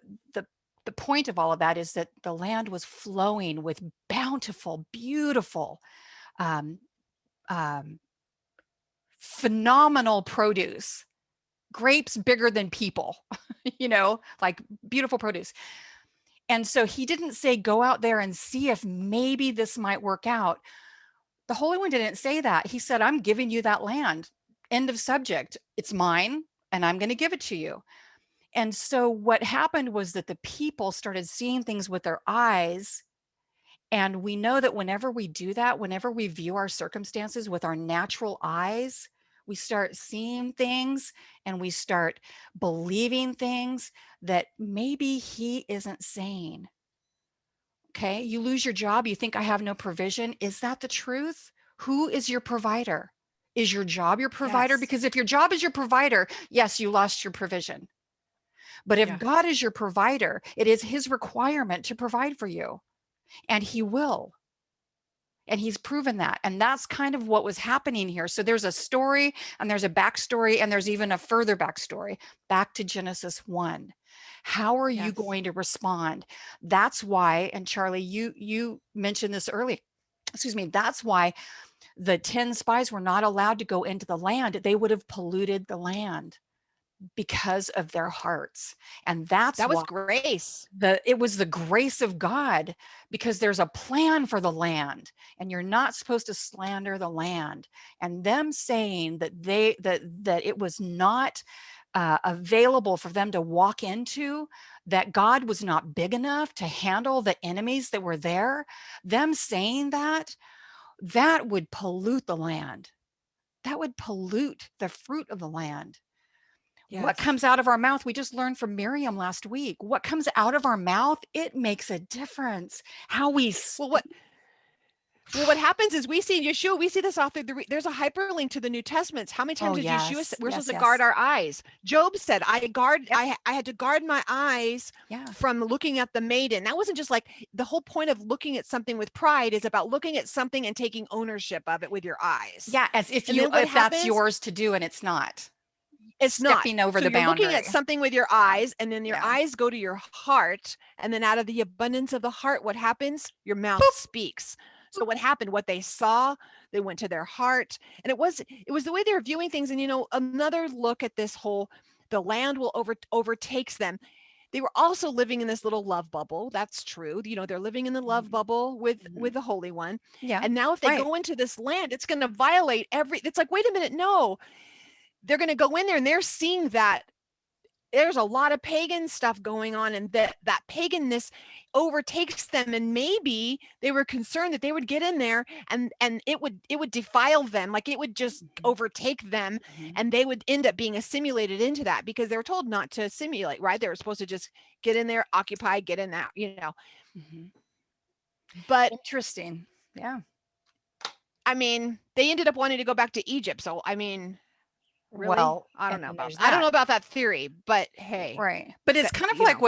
point of all of that is that the land was flowing with bountiful, beautiful, phenomenal produce. Grapes bigger than people, you know, like beautiful produce. And so he didn't say, go out there and see if maybe this might work out. The Holy One didn't say that. He said, I'm giving you that land. End of subject. It's mine, and I'm going to give it to you. And so what happened was that the people started seeing things with their eyes. And we know that whenever we do that, whenever we view our circumstances with our natural eyes, we start seeing things and we start believing things that maybe he isn't saying. Okay. You lose your job. You think I have no provision. Is that the truth? Who is your provider? Is your job your provider? Yes. Because if your job is your provider, yes, you lost your provision. But if Yeah. God is your provider, it is his requirement to provide for you, and he will. And he's proven that. And that's kind of what was happening here. So there's a story and there's a backstory and there's even a further backstory back to Genesis 1. How are you Yes. going to respond? That's why, and Charlie, you mentioned this earlier. Excuse me. That's why the 10 spies were not allowed to go into the land. They would have polluted the land because of their hearts. And that's That was why grace. it was the grace of God, because there's a plan for the land and you're not supposed to slander the land. And them saying that that it was not available for them to walk into, that God was not big enough to handle the enemies that were there, them saying that would pollute the land. That would pollute the fruit of the land. What Yes. comes out of our mouth? We just learned from Miriam last week. What comes out of our mouth, it makes a difference. How we Well, what happens is we see in Yeshua, we see this author, there's a hyperlink to the New Testaments. How many times did Yeshua say we're supposed to guard our eyes? Job said, I had to guard my eyes from looking at the maiden. That wasn't just like, the whole point of looking at something with pride is about looking at something and taking ownership of it with your eyes. Yeah, as if that's yours to do and it's not. It's not. Stepping over so the you're boundary. looking at something with your eyes, and then your eyes go to your heart, and then out of the abundance of the heart, what happens? Your mouth speaks. So what happened? What they saw, they went to their heart, and it was the way they were viewing things. And another look at this whole, the land will overtakes them. They were also living in this little love bubble. That's true. They're living in the love bubble with the Holy One. Yeah. And now if they go into this land, it's going to violate it's like, wait a minute, no. They're going to go in there and they're seeing that there's a lot of pagan stuff going on, and that paganness overtakes them. And maybe they were concerned that they would get in there and it would defile them, like it would just overtake them, and they would end up being assimilated into that, because they were told not to assimilate, right? They were supposed to just get in there, occupy, get in that, But interesting. Yeah. I mean, they ended up wanting to go back to Egypt. So, I mean, really? Well, I don't know about that theory, but hey. Right. But it's kind of like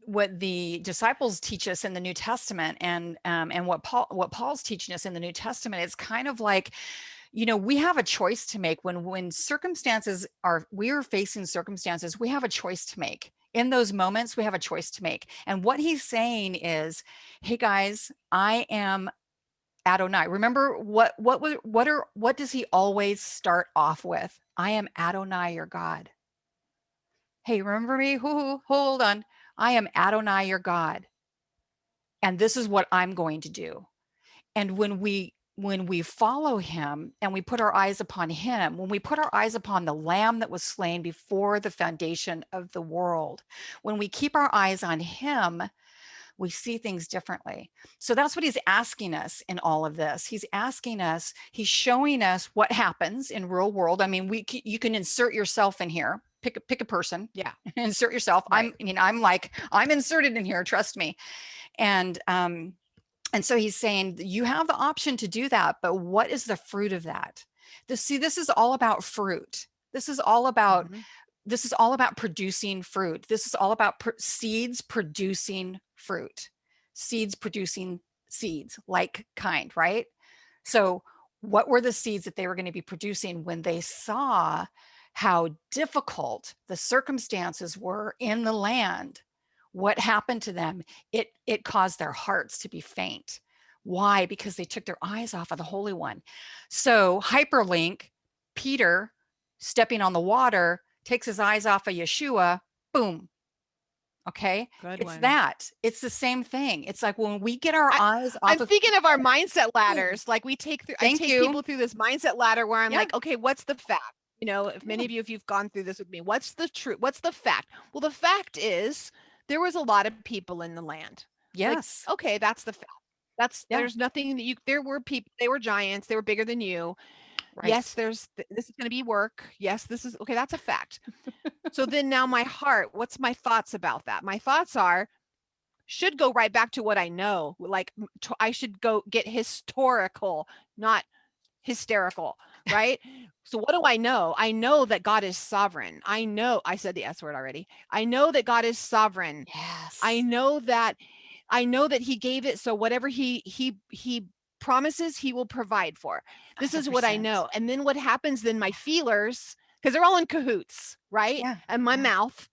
what the disciples teach us in the New Testament, and what Paul's teaching us in the New Testament. It's kind of like, we have a choice to make when circumstances we are facing circumstances. We have a choice to make. In those moments, we have a choice to make. And what he's saying is, hey guys, I am Adonai. Remember what does he always start off with? I am Adonai, your God. Hey, remember me? Hold on. I am Adonai, your God. And this is what I'm going to do. And when we follow him and we put our eyes upon him, when we put our eyes upon the lamb that was slain before the foundation of the world, when we keep our eyes on him, we see things differently. So that's what he's asking us in all of this. He's showing us what happens in real world. I mean, you can insert yourself in here, pick a person. Yeah. Insert yourself. Right. I'm inserted in here, trust me. And so he's saying you have the option to do that, but what is the fruit of that? This is all about fruit. This is all about producing fruit. This is all about seeds producing fruit, seeds producing seeds, like kind, right? So what were the seeds that they were going to be producing when they saw how difficult the circumstances were in the land? What happened to them? It caused their hearts to be faint. Why? Because they took their eyes off of the Holy One. So hyperlink, Peter stepping on the water, takes his eyes off of Yeshua, boom. Okay. It's the same thing. It's like when we get our eyes off. I'm thinking of our mindset ladders. Like I take people through this mindset ladder where I'm like, okay, what's the fact? If many of you've gone through this with me, what's the truth? What's the fact? Well, the fact is there was a lot of people in the land. Yes. Like, okay. That's the fact. There's nothing that there were people, they were giants. They were bigger than you. Right. Yes, this is going to be work. Yes, this is okay. That's a fact. So then now my heart, what's my thoughts about that? My thoughts are, should go right back to what I know. Like I should go get historical, not hysterical, right? So what do I know? I know that God is sovereign. I said the S word already. I know that God is sovereign. Yes. I know that he gave it. So whatever he promises, he will provide for. This is what I 100%. know. And then what happens then, my feelers, because they're all in cahoots, right? Yeah. And my mouth,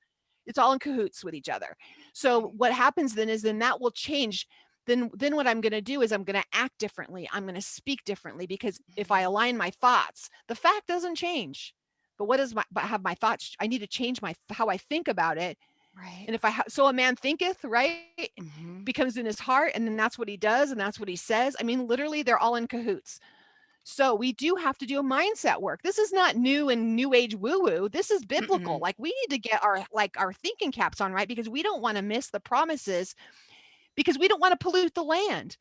it's all in cahoots with each other. So what happens then is then that will change. Then what I'm going to do is I'm going to act differently. I'm going to speak differently, because if I align my thoughts, the fact doesn't change. But what does have my thoughts? I need to change how I think about it. Right. And if so a man thinketh, right, Mm-hmm. becomes in his heart, and then that's what he does, and that's what he says. I mean, literally, they're all in cahoots. So we do have to do a mindset work. This is not new and new age woo woo. This is biblical. Mm-mm. Like we need to get our thinking caps on, right? Because we don't want to miss the promises, because we don't want to pollute the land.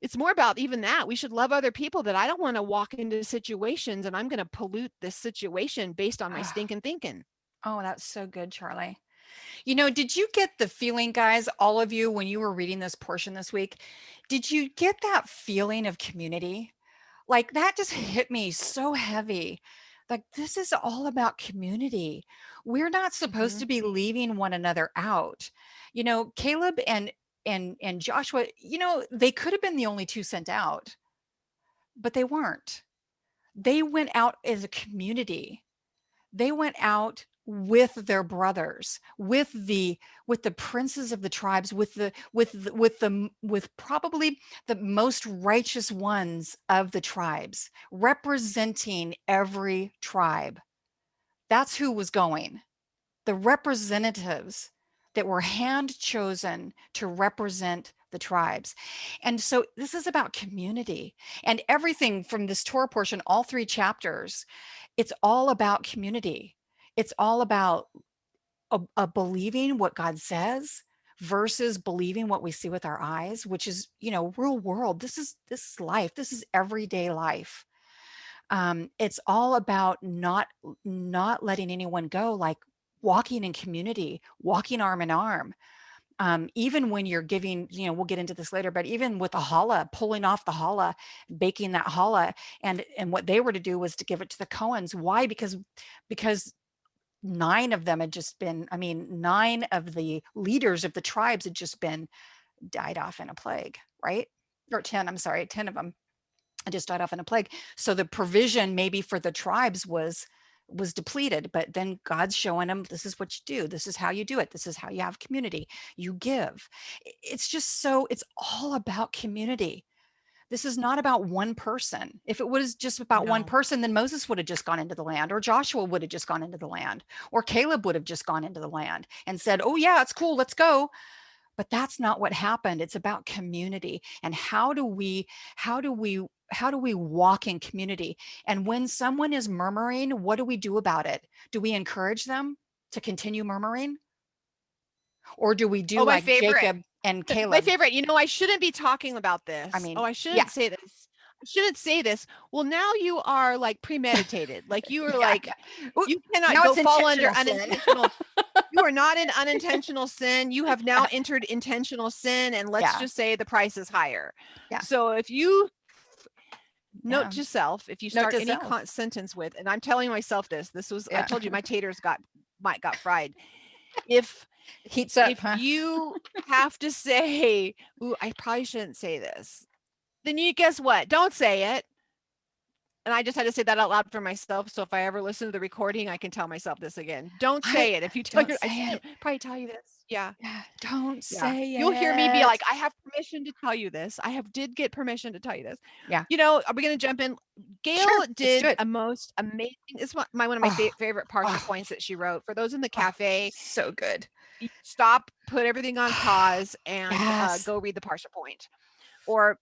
It's more about even that. We should love other people, that I don't want to walk into situations and I'm going to pollute this situation based on my stinking thinking. Oh, that's so good, Charlie. You know, did you get the feeling, guys, all of you, when you were reading this portion this week, did you get that feeling of community? Like that just hit me so heavy. Like this is all about community. We're not supposed to be leaving one another out. You know, Caleb and Joshua, you know, they could have been the only two sent out, but they weren't. They went out as a community. They went out with their brothers, with the princes of the tribes, with probably the most righteous ones of the tribes, representing every tribe. That's who was going. The representatives that were hand chosen to represent the tribes. And so this is about community, and everything from this Torah portion, all 3 chapters, it's all about community. It's all about a believing what God says versus believing what we see with our eyes, which is, you know, real world. This is life. This is everyday life. It's all about not letting anyone go, like walking in community, walking arm in arm. Even when you're giving, you know, we'll get into this later, but even with the challah, pulling off the challah, baking that challah, and what they were to do was to give it to the Cohens. Why? Because 9 of them had just been, I mean, 9 of the leaders of the tribes had just been died off in a plague, right? Or 10, I'm sorry, 10 of them just died off in a plague. So the provision maybe for the tribes was depleted, but then God's showing them, this is what you do. This is how you do it. This is how you have community. You give. It's just so, it's all about community. This is not about one person. If it was just about one person, then Moses would have just gone into the land, or Joshua would have just gone into the land, or Caleb would have just gone into the land and said, oh yeah, it's cool, let's go. But that's not what happened. It's about community. And how do we walk in community? And when someone is murmuring, what do we do about it? Do we encourage them to continue murmuring? Or do we do like Jacob and Caleb? My favorite, you know, I shouldn't be talking about this. I mean, I shouldn't say this. I shouldn't say this. Well, now you are like premeditated. Like you are like, you cannot go fall under unintentional. You are not in unintentional sin. You have now entered intentional sin. And let's just say the price is higher. Yeah. So if you note to self, if you start any sentence with, and I'm telling myself this was, I told you my taters got fried. If heats up, you have to say, ooh, I probably shouldn't say this, then you guess what? Don't say it. And I just had to say that out loud for myself. So if I ever listen to the recording, I can tell myself this again. Don't say it. If you tell I should probably tell you this. Yeah. Don't say it. You'll hear me be like, I have permission to tell you this. did get permission to tell you this. Yeah. You know, are we going to jump in? Gail did a most amazing, it's one of my favorite Parsha points that she wrote. For those in the cafe. So good. Stop, put everything on pause, and go read the Parsha point. Or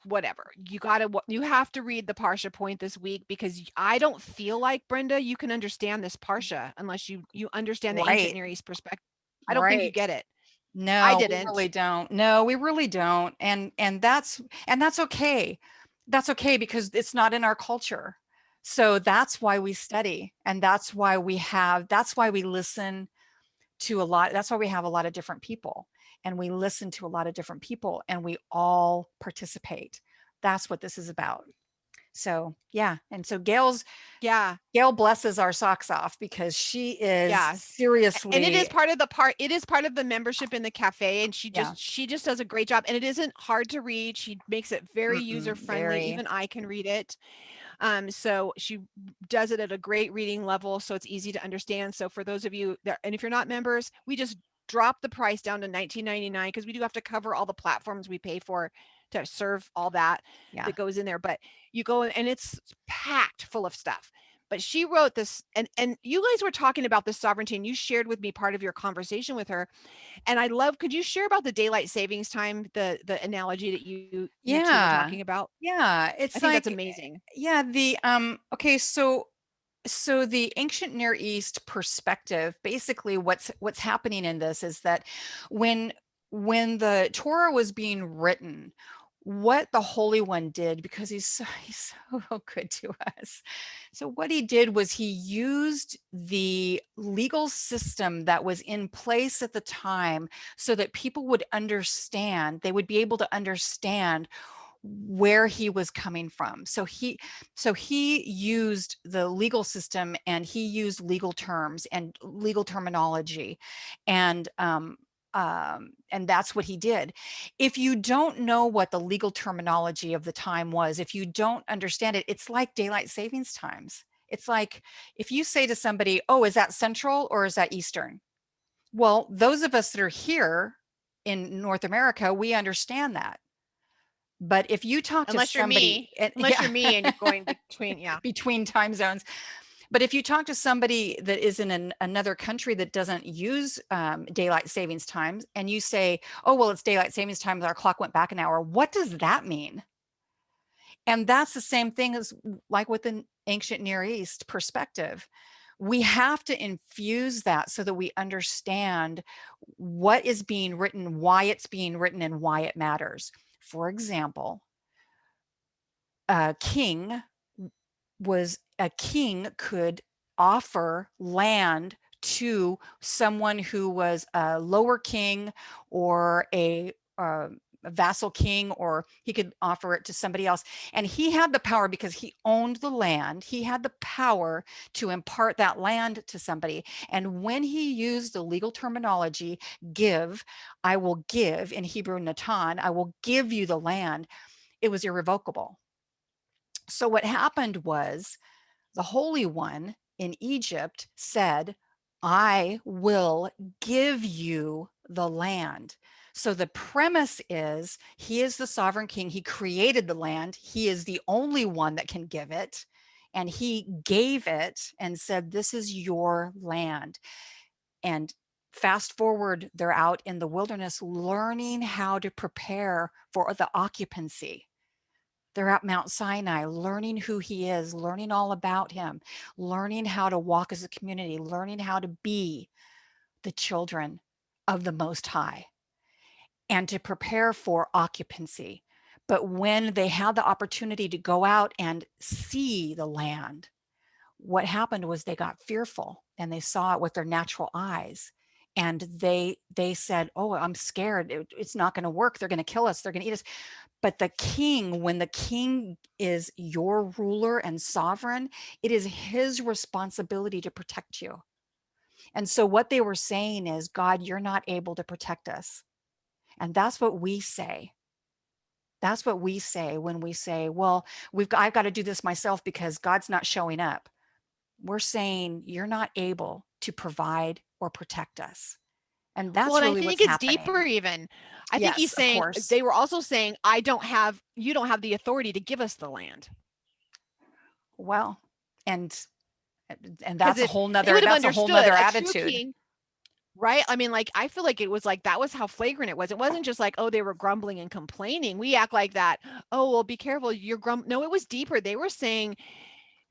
whatever. You have to read the Parsha point this week, because I don't feel like, Brenda, you can understand this Parsha unless you understand the ancient Near East perspective. I don't think you get it. No, I didn't. We really don't. No, we really don't. And that's okay. That's okay, because it's not in our culture. So that's why we study, and that's why we listen to a lot. That's why we have a lot of different people. and we listen to a lot of different people, and we all participate. That's what this is about. So yeah. And so Gail blesses our socks off, because she is seriously, and it is part of the membership in the cafe, and she just does a great job, and it isn't hard to read. She makes it very user friendly. Even I can read it. So she does it at a great reading level, so it's easy to understand. So for those of you that, and if you're not members, we just drop the price down to $19.99, because we do have to cover all the platforms we pay for to serve all that goes in there. But you go, and it's packed full of stuff. But she wrote this, and you guys were talking about the sovereignty, and you shared with me part of your conversation with her. And I love, could you share about the daylight savings time, the analogy that you two were talking about? Yeah, I think that's amazing. Yeah, the okay, so the ancient Near East perspective, basically what's happening in this is that when the Torah was being written, what the Holy One did, because he's so good to us. So what he did was he used the legal system that was in place at the time, so that people would understand, they would be able to understand where he was coming from. So he used the legal system, and he used legal terms and legal terminology, and that's what he did. If you don't know what the legal terminology of the time was, if you don't understand it, it's like daylight savings times. It's like if you say to somebody, "Oh, is that Central or is that Eastern?" Well, those of us that are here in North America, we understand that. But if you talk to somebody, unless you're me and you're going between time zones, but if you talk to somebody that is in another country that doesn't use daylight savings times, and you say, "Oh, well, it's daylight savings time, our clock went back an hour," what does that mean? And that's the same thing as like with the ancient Near East perspective. We have to infuse that so that we understand what is being written, why it's being written, and why it matters. For example, a king could offer land to someone who was a lower king, or a vassal king, or he could offer it to somebody else. And he had the power, because he owned the land. He had the power to impart that land to somebody. And when he used the legal terminology, give, I will give, in Hebrew, natan, I will give you the land, it was irrevocable. So what happened was, the Holy One in Egypt said, "I will give you the land." So the premise is, he is the sovereign king. He created the land. He is the only one that can give it. And he gave it and said, "This is your land." And fast forward, they're out in the wilderness learning how to prepare for the occupancy. They're at Mount Sinai, learning who he is, learning all about him, learning how to walk as a community, learning how to be the children of the Most High, and to prepare for occupancy. But when they had the opportunity to go out and see the land, what happened was they got fearful, and they saw it with their natural eyes. And they said, "Oh, I'm scared. It's not going to work. They're going to kill us. They're going to eat us." But the king, when the king is your ruler and sovereign, it is his responsibility to protect you. And so what they were saying is, "God, you're not able to protect us." And that's what we say. That's what we say when we say, "Well, I've got to do this myself because God's not showing up." We're saying, "You're not able to provide or protect us." And that's really what's happening. I think it's deeper even. I think he's Yes, of saying, course. they were also saying, you don't have the authority to give us the land. Well, and that's a whole nother attitude. King, right? I mean, like, I feel like it was like, that was how flagrant it was. It wasn't just like, oh, they were grumbling and complaining. We act like that. Oh, well, be careful. No, it was deeper. They were saying,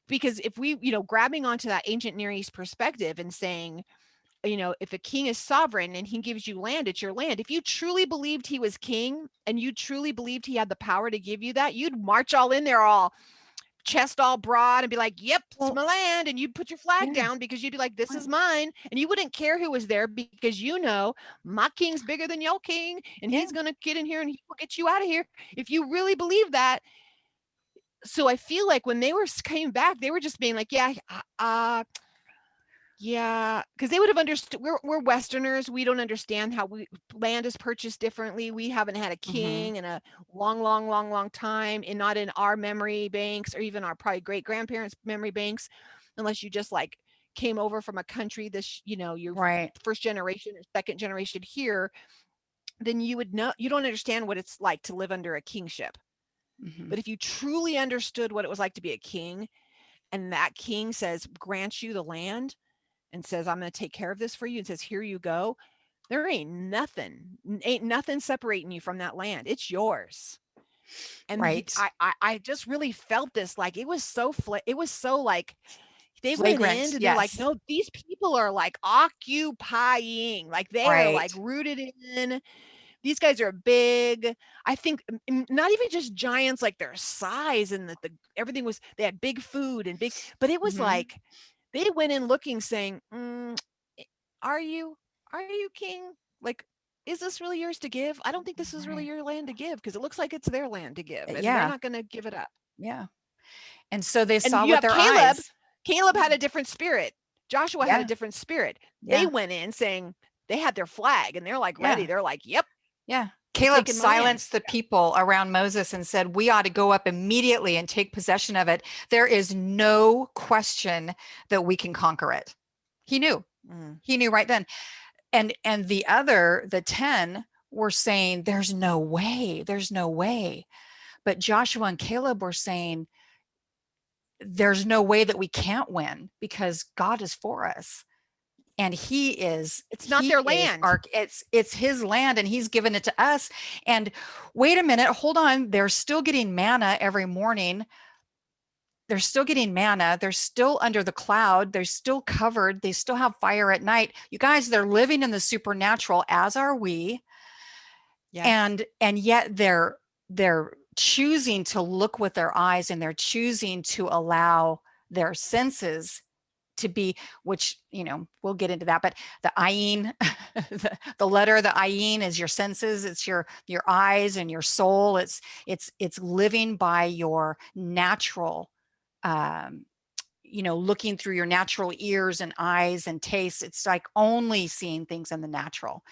because if we, grabbing onto that ancient Near East perspective and saying, if a king is sovereign and he gives you land, it's your land. If you truly believed he was king and you truly believed he had the power to give you that, you'd march all in there all chest all broad and be like, yep, Well, it's my land. And you'd put your flag yeah. down because you'd be like, this Right. is mine. And you wouldn't care who was there because my king's bigger than your king. And Yeah. he's going to get in here and he will get you out of here. If you really believe that. So I feel like when they came back, they were just being like, yeah, yeah, because they would have understood. We're Westerners. We don't understand how land is purchased differently. We haven't had a king in a long time, and not in our memory banks or even our probably great grandparents' memory banks, unless you just like came over from a country your Right. first generation or second generation here. Then you would know. You don't understand what it's like to live under a kingship. But if you truly understood what it was like to be a king, and that king says, grants you the land and says, I'm going to take care of this for you, and says, here you go, there ain't nothing separating you from that land. It's yours. And Right. I just really felt this, like it was so like they Flagrant. went in and they're like, no, these people are like occupying, like they are like rooted in. These guys are big. I think not even just giants, like their size and that everything was, they had big food and big, but it was like they went in looking, saying, are you king? Like, is this really yours to give? I don't think this is really your land to give, because it looks like it's their land to give, and they're not going to give it up. Yeah. And so they And saw you with have their Caleb. eyes. Caleb had a different spirit. Joshua had a different spirit. They went in saying, they had their flag and they're like ready. They're like, yep. Yeah. Caleb silenced the people around Moses and said, we ought to go up immediately and take possession of it. There is no question that we can conquer it. He knew. He knew right then. And the 10 were saying, there's no way. There's no way. But Joshua and Caleb were saying, there's no way that we can't win, because God is for us. And it's not their land. It's his land, and he's given it to us. And wait a minute, hold on. They're still getting manna every morning. They're still getting manna. They're still under the cloud. They're still covered. They still have fire at night. You guys, they're living in the supernatural, as are we. Yes. And yet they're choosing to look with their eyes, and they're choosing to allow their senses to be, which, we'll get into that, but the ayin, the letter, the ayin is your senses. It's your eyes and your soul. It's living by your natural, looking through your natural ears and eyes and tastes. It's like only seeing things in the natural,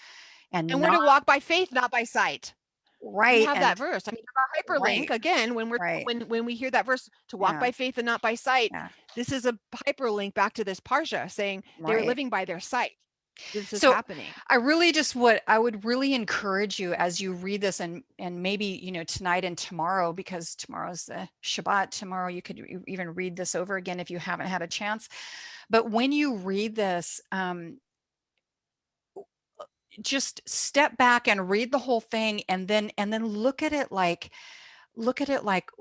and we're to walk by faith, not by sight. Right. You have that verse. I mean, our hyperlink again, when when we hear that verse, to walk by faith and not by sight, this is a hyperlink back to this parsha saying they were living by their sight. This is happening. I would really encourage you as you read this, and maybe, tonight and tomorrow, because tomorrow's the Shabbat. Tomorrow you could even read this over again if you haven't had a chance. But when you read this, just step back and read the whole thing, and then look at it like,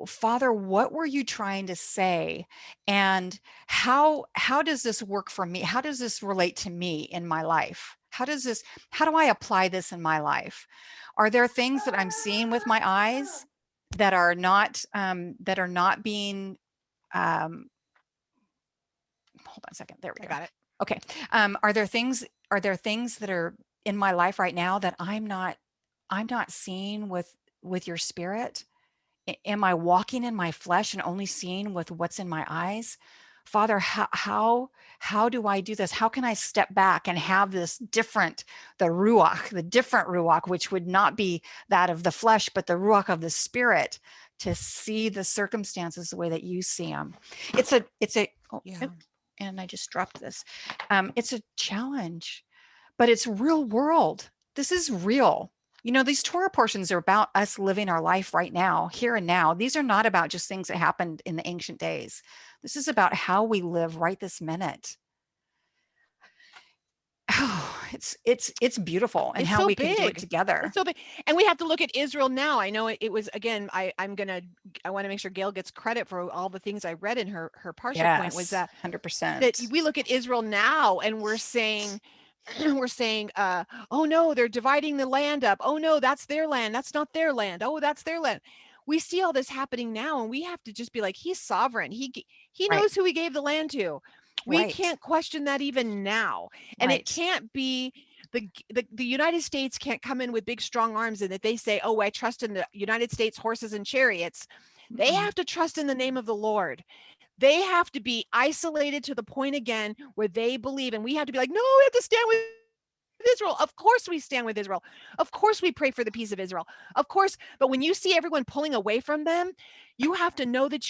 Father, what were you trying to say? And how does this work for me? How does this relate to me in my life? How do I apply this in my life? Are there things that I'm seeing with my eyes that are not being, hold on a second. There we go. I got it. Okay. Are there things that are in my life right now that I'm not seeing with your spirit? Am I walking in my flesh and only seeing with what's in my eyes? Father, how do I do this? How can I step back and have this different ruach, which would not be that of the flesh, but the ruach of the spirit, to see the circumstances the way that you see them? And I just dropped this. It's a challenge, but it's real world. This is real. These Torah portions are about us living our life right now, here and now. These are not about just things that happened in the ancient days. This is about how we live right this minute. Oh, it's beautiful, and it's how so we big. can do it together. It's so big. And we have to look at Israel now. I know it was, again, I want to make sure Gail gets credit for all the things I read in her parsha point, was that 100%. that we look at Israel now and we're saying, oh no, they're dividing the land up. Oh no, that's their land. That's not their land. Oh, that's their land. we see all this happening now, and we have to just be like, he's sovereign. He Right. knows who he gave the land to. We Right. can't question that even now. And it Right. can't be the United States can't come in with big strong arms and that they say, oh, I trust in the United States horses and chariots. They Mm-mm. have to trust in the name of the Lord. They have to be isolated to the point again where they believe, and we have to be like, no, we have to stand with Israel. Of course we stand with Israel. Of course we pray for the peace of Israel. Of course, but when you see everyone pulling away from them, you have to know that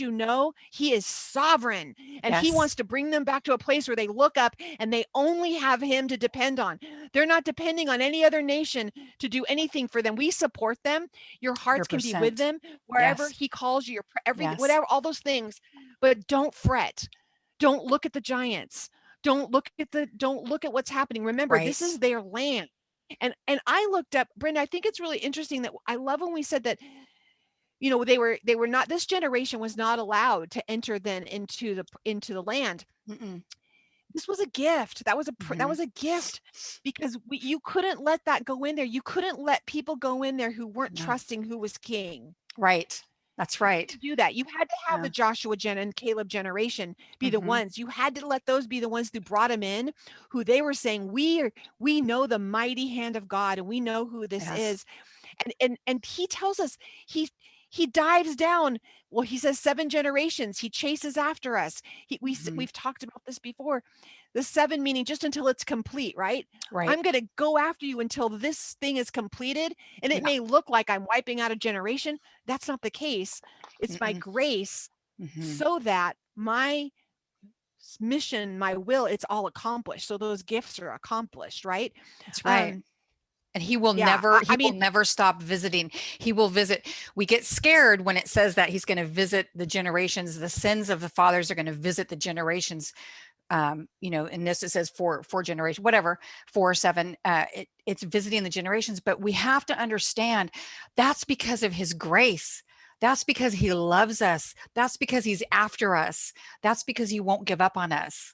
he is sovereign, and he Yes. wants to bring them back to a place where they look up and they only have him to depend on. They're not depending on any other nation to do anything for them. We support them. Your hearts can be with 100%. them wherever Yes. he calls you, everything, Yes. whatever, all those things. But don't fret. Don't look at the giants. Don't look at what's happening. Remember, this Right. is their land. And I looked up, Brenda, I think it's really interesting that I love when we said that, they were not, this generation was not allowed to enter then into the land. Mm-mm. This was a gift. That was Mm-hmm. a gift, because you couldn't let that go in there. You couldn't let people go in there who weren't No. trusting who was king. Right. That's right. Do that. You had to have Yeah. the Joshua and Caleb generation be the Mm-hmm. ones. You had to let those be the ones who brought him in, who they were saying, we know the mighty hand of God, and we know who this Yes. is. And he tells us, he dives down. Well, he says 7 generations. He chases after us. Mm-hmm. We've talked about this before. The 7 meaning just until it's complete, right? Right. I'm going to go after you until this thing is completed. And it Yeah. may look like I'm wiping out a generation. That's not the case. It's my Mm-mm. grace, Mm-hmm. so that my mission, my will, it's all accomplished. So those gifts are accomplished, right? That's right. Um, And he will yeah, never, I he will mean, never stop visiting. He will visit. We get scared when it says that he's going to visit the generations. The sins of the fathers are going to visit the generations. In this it says four generations, whatever, 4 or 7. It's visiting the generations, but we have to understand that's because of his grace. That's because he loves us. That's because he's after us. That's because he won't give up on us.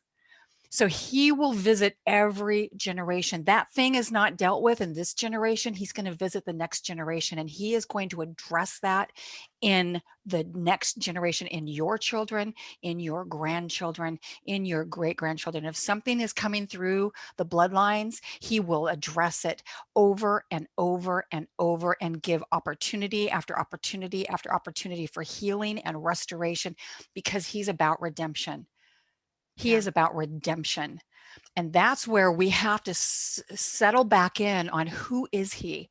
So he will visit every generation. That thing is not dealt with in this generation. He's going to visit the next generation, and he is going to address that in the next generation, in your children, in your grandchildren, in your great grandchildren. If something is coming through the bloodlines, he will address it over and over and over, and give opportunity after opportunity after opportunity for healing and restoration, because he's about redemption. He is about redemption. And that's where we have to settle back in on who is he.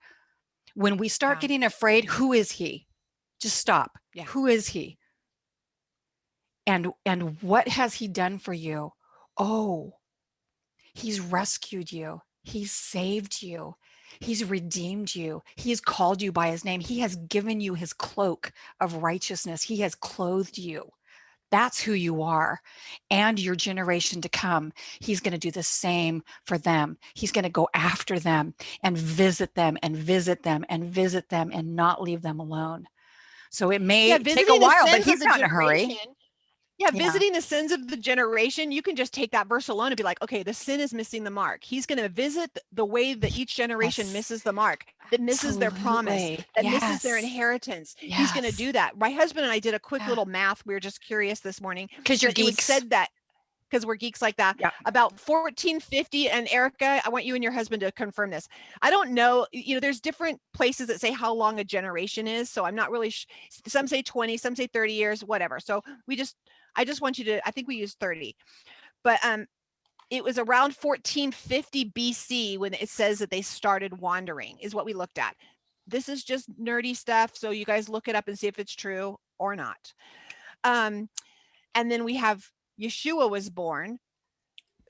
When we start getting afraid, who is he? Just stop. Yeah. Who is he? And what has he done for you? Oh, he's rescued you. He's saved you. He's redeemed you. He's called you by his name. He has given you his cloak of righteousness. He has clothed you. That's who you are, and your generation to come. He's going to do the same for them. He's going to go after them and visit them and visit them and visit them, and not leave them alone. So it may take a visiting the while, but sins of he's the not in a hurry. generation. Yeah, Yeah. visiting the sins of the generation, you can just take that verse alone and be like, okay, the sin is missing the mark. He's going to visit the way that each generation Yes. misses the mark, that misses their promise, Absolutely. that misses their Yes. inheritance. He's going to Yes. do that. My husband and I did a quick Yeah. little math. We were just curious this morning. Because you're But it was geeks. said that, because we're geeks like that, Yeah. about 1450. And Erica, I want you and your husband to confirm this. I don't know, there's different places that say how long a generation is. So I'm not really, some say 20, some say 30 years, whatever. So I just want you to, I think we use 30, but it was around 1450 BC when it says that they started wandering, is what we looked at. This is just nerdy stuff. So you guys look it up and see if it's true or not. And then we have Yeshua was born.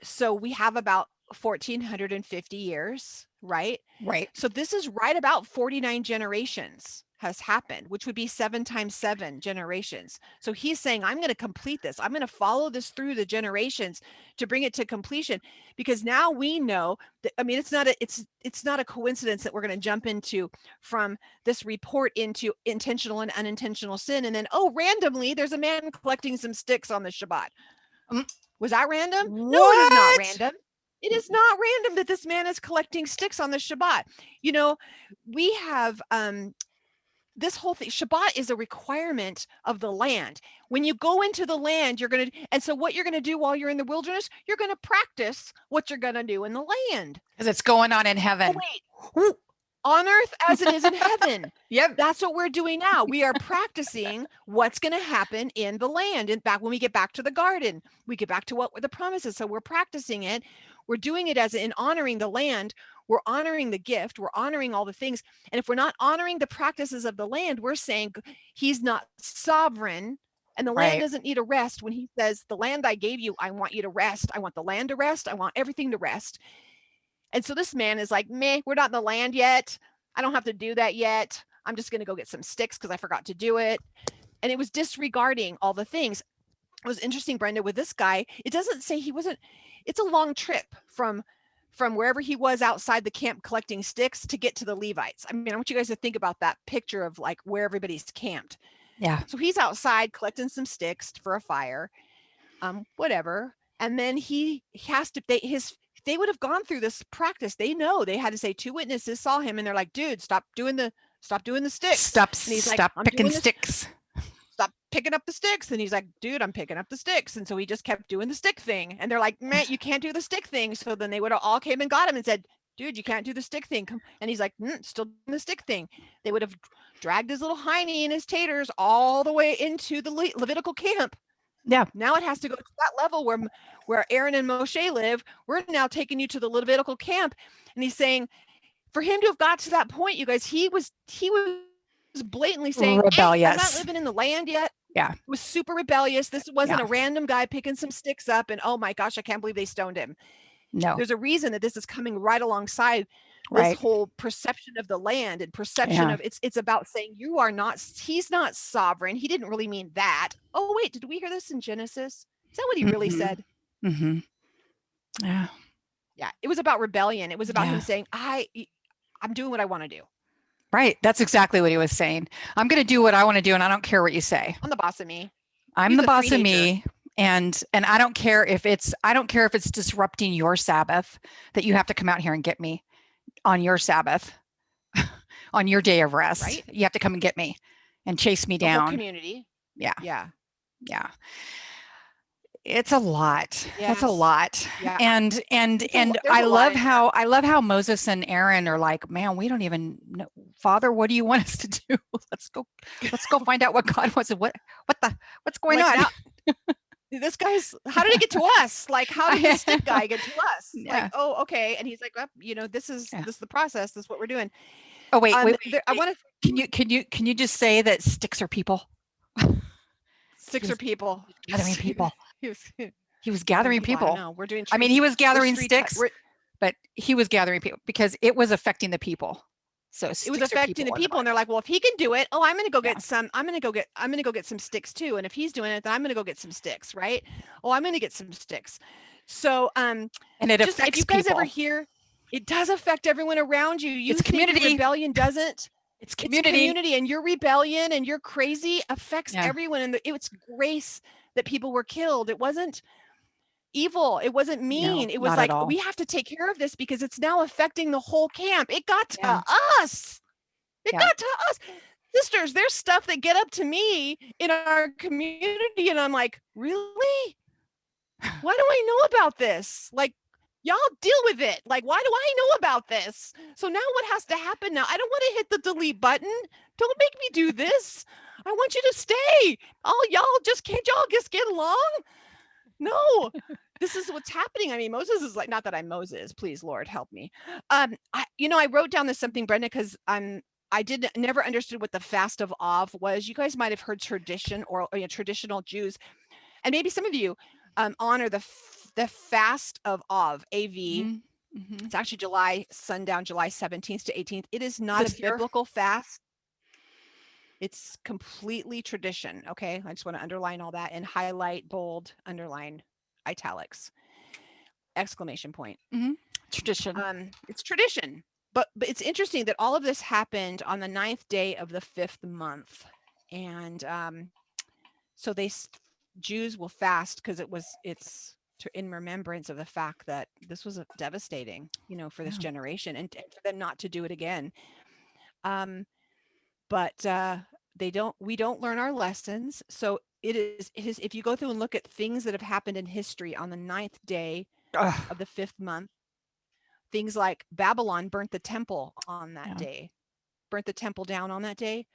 So we have about 1450 years, right? Right. So this is right about 49 generations has happened, which would be 7 times 7 generations. So he's saying, I'm going to complete this. I'm going to follow this through the generations to bring it to completion, because now we know that, I mean, it's not a coincidence that we're going to jump into from this report into intentional and unintentional sin. And then, oh, randomly, there's a man collecting some sticks on the Shabbat. Was that random? What? No, it is not random. It is not random that this man is collecting sticks on the Shabbat. We have this whole thing, Shabbat is a requirement of the land. When you go into the land, and so what you're going to do while you're in the wilderness, you're going to practice what you're going to do in the land. Because it's going on in heaven. Oh, wait. On earth as it is in heaven. Yep. That's what we're doing now. We are practicing what's going to happen in the land. In fact, when we get back to the garden, we get back to what were the promises. So we're practicing it. We're doing it as in honoring the land. We're honoring the gift. We're honoring all the things. And if we're not honoring the practices of the land, we're saying he's not sovereign. And the land doesn't need a rest when he says, the land I gave you, I want you to rest. I want the land to rest. I want everything to rest. And so this man is like, meh, we're not in the land yet. I don't have to do that yet. I'm just going to go get some sticks because I forgot to do it. And it was disregarding all the things. It was interesting, Brenda, with this guy. It doesn't say he wasn't, it's a long trip from wherever he was outside the camp collecting sticks to get to the Levites. I mean, I want you guys to think about that picture of like where everybody's camped. Yeah. So he's outside collecting some sticks for a fire, whatever. And then he has to, they would have gone through this practice. They know they had to say 2 witnesses saw him and they're like, dude, stop doing the sticks. Stop like, picking sticks. Stop picking up the sticks. And he's like, dude, I'm picking up the sticks. And so he just kept doing the stick thing. And they're like, man, you can't do the stick thing. So then they would have all came and got him and said, dude, you can't do the stick thing. And he's like, still doing the stick thing. They would have dragged his little hiney and his taters all the way into the Levitical camp. Yeah. Now it has to go to that level where Aaron and Moshe live. We're now taking you to the Levitical camp. And he's saying, for him to have got to that point, you guys, he was blatantly saying, rebellious. I'm not living in the land yet. Yeah. It was super rebellious. This wasn't a random guy picking some sticks up and, oh my gosh, I can't believe they stoned him. No. There's a reason that this is coming right alongside this whole perception of the land and perception of it's about saying he's not sovereign. He didn't really mean that. Oh, wait, did we hear this in Genesis? Is that what he really said? Mm-hmm. Yeah. Yeah. It was about rebellion. It was about him saying, I'm doing what I want to do. Right. That's exactly what he was saying. I'm going to do what I want to do. And I don't care what you say. I'm the boss of me. I'm the boss of me. And I don't care if it's disrupting your Sabbath that you have to come out here and get me on your Sabbath, on your day of rest. Right? You have to come and get me and chase me down. The whole community. Yeah. Yeah. Yeah. It's a lot. Yes. That's a lot. Yeah. And I love how Moses and Aaron are like, man, we don't even know. Father, what do you want us to do? Let's go find out what God wants. What's going on? Now, this guy's, how did it get to us? Like, how did this stick guy get to us? Yeah. Like, oh, okay. And he's like, well, this is the process. This is what we're doing. Oh, wait. I want to. Can you just say that sticks are people? Sticks are people. Gathering people. He was gathering people. No, we're doing. He was gathering sticks, but he was gathering people because it was affecting the people. So it was affecting the people, and they're like, well, if he can do it, I'm going to go get some. I'm going to go get some sticks too. And if he's doing it, then I'm going to go get some sticks, right? Oh, I'm going to get some sticks. So, and it affects if you guys people. ever hear, it does affect everyone around you. You it's think community. Rebellion doesn't. It's community, and your rebellion and your crazy affects everyone. And it's grace that people were killed. It wasn't evil. It wasn't mean. No, it was like, we have to take care of this because it's now affecting the whole camp. It got to us. It got to us. Sisters, there's stuff that get up to me in our community. And I'm like, really? Why do I know about this? Like, y'all deal with it. Like, why do I know about this? So now what has to happen now? I don't want to hit the delete button. Don't make me do this. I want you to stay. Can't y'all just get along? No, this is what's happening. I mean, Moses is like, not that I'm Moses, please, Lord, help me. I wrote down this something, Brenda, because I never understood what the fast of Av was. You guys might have heard tradition or traditional Jews, and maybe some of you honor the fast of Av, A-V. Mm-hmm. It's actually July 17th to 18th. It is not a biblical fast. It's completely tradition. Okay. I just want to underline all that and highlight, bold, underline, italics, exclamation point. Mm-hmm. Tradition. It's tradition, but it's interesting that all of this happened on the 9th day of the 5th month. And so Jews will fast because it's in remembrance of the fact that this was devastating, for this generation and for them not to do it again. but we don't learn our lessons. So it is if you go through and look at things that have happened in history on the 9th day Ugh, of the 5th month, things like Babylon burnt the temple on that yeah, day, burnt the temple down on that day.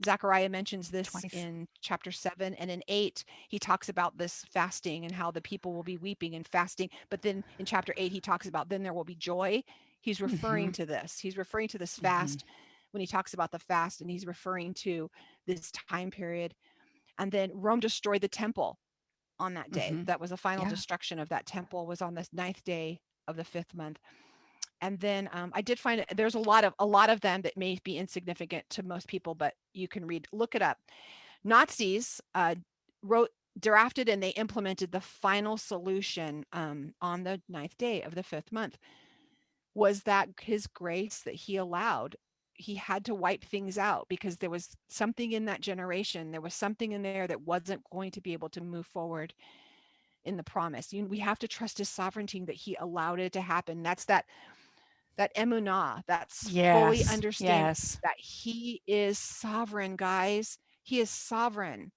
Zechariah mentions this 20. in chapter 7, and in 8 he talks about this fasting and how the people will be weeping and fasting. But then in chapter 8 he talks about then there will be joy. He's referring Mm-hmm, to this. He's referring to this mm-hmm, fast when he talks about the fast, and he's referring to this time period. And then Rome destroyed the temple on that day. mm-hmm. That was the final Yeah. destruction of that temple, was on the 9th day of the 5th month. And then I did find there's a lot of them that may be insignificant to most people, but you can look it up. Nazis drafted and they implemented the final solution on the 9th day of the 5th month. Was that his grace that he allowed? He had to wipe things out because there was something in that generation. There was something in there that wasn't going to be able to move forward in the promise. We have to trust his sovereignty, that he allowed it to happen. That's that emunah, that's fully Yes. understanding Yes. that he is sovereign, guys. He is sovereign,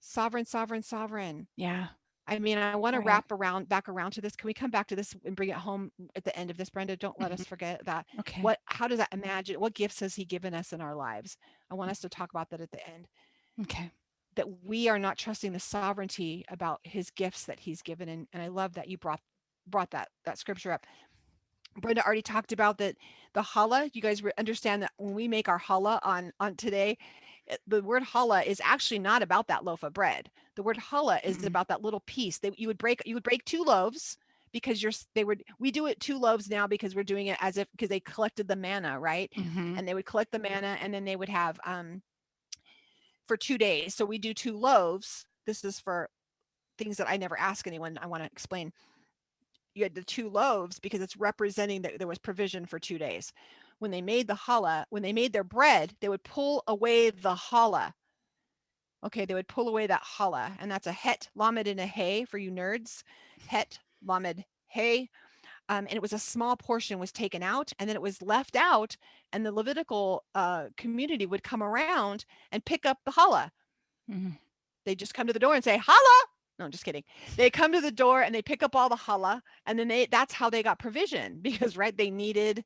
sovereign, sovereign, sovereign. Yeah. I mean, I want to Right. wrap back around to this. Can we come back to this and bring it home at the end of this, Brenda? Don't let Mm-hmm. us forget that. Okay. How does that imagine? What gifts has he given us in our lives? I want us to talk about that at the end. Okay. That we are not trusting the sovereignty about his gifts that he's given. And I love that you brought that scripture up. Brenda already talked about that the challah. You guys understand that when we make our challah on today, the word challah is actually not about that loaf of bread. The word challah is Mm-hmm. about that little piece. You would break 2 loaves because we do it 2 loaves now because we're doing it as if because they collected the manna, right? Mm-hmm. And they would collect the manna and then they would have for 2 days. So we do 2 loaves. This is for things that I never ask anyone. I want to explain. You had the 2 loaves because it's representing that there was provision for 2 days. When they made the challah, when they made their bread, they would pull away the challah. Okay, they would pull away that challah, and that's a het, lamed, and a hay for you nerds. Het, lamed, hay. And it was a small portion was taken out, and then it was left out, and the Levitical community would come around and pick up the challah. Mm-hmm. They just come to the door and say, challah. No, I'm just kidding. They come to the door and they pick up all the challah, and then that's how they got provision because, right, they needed,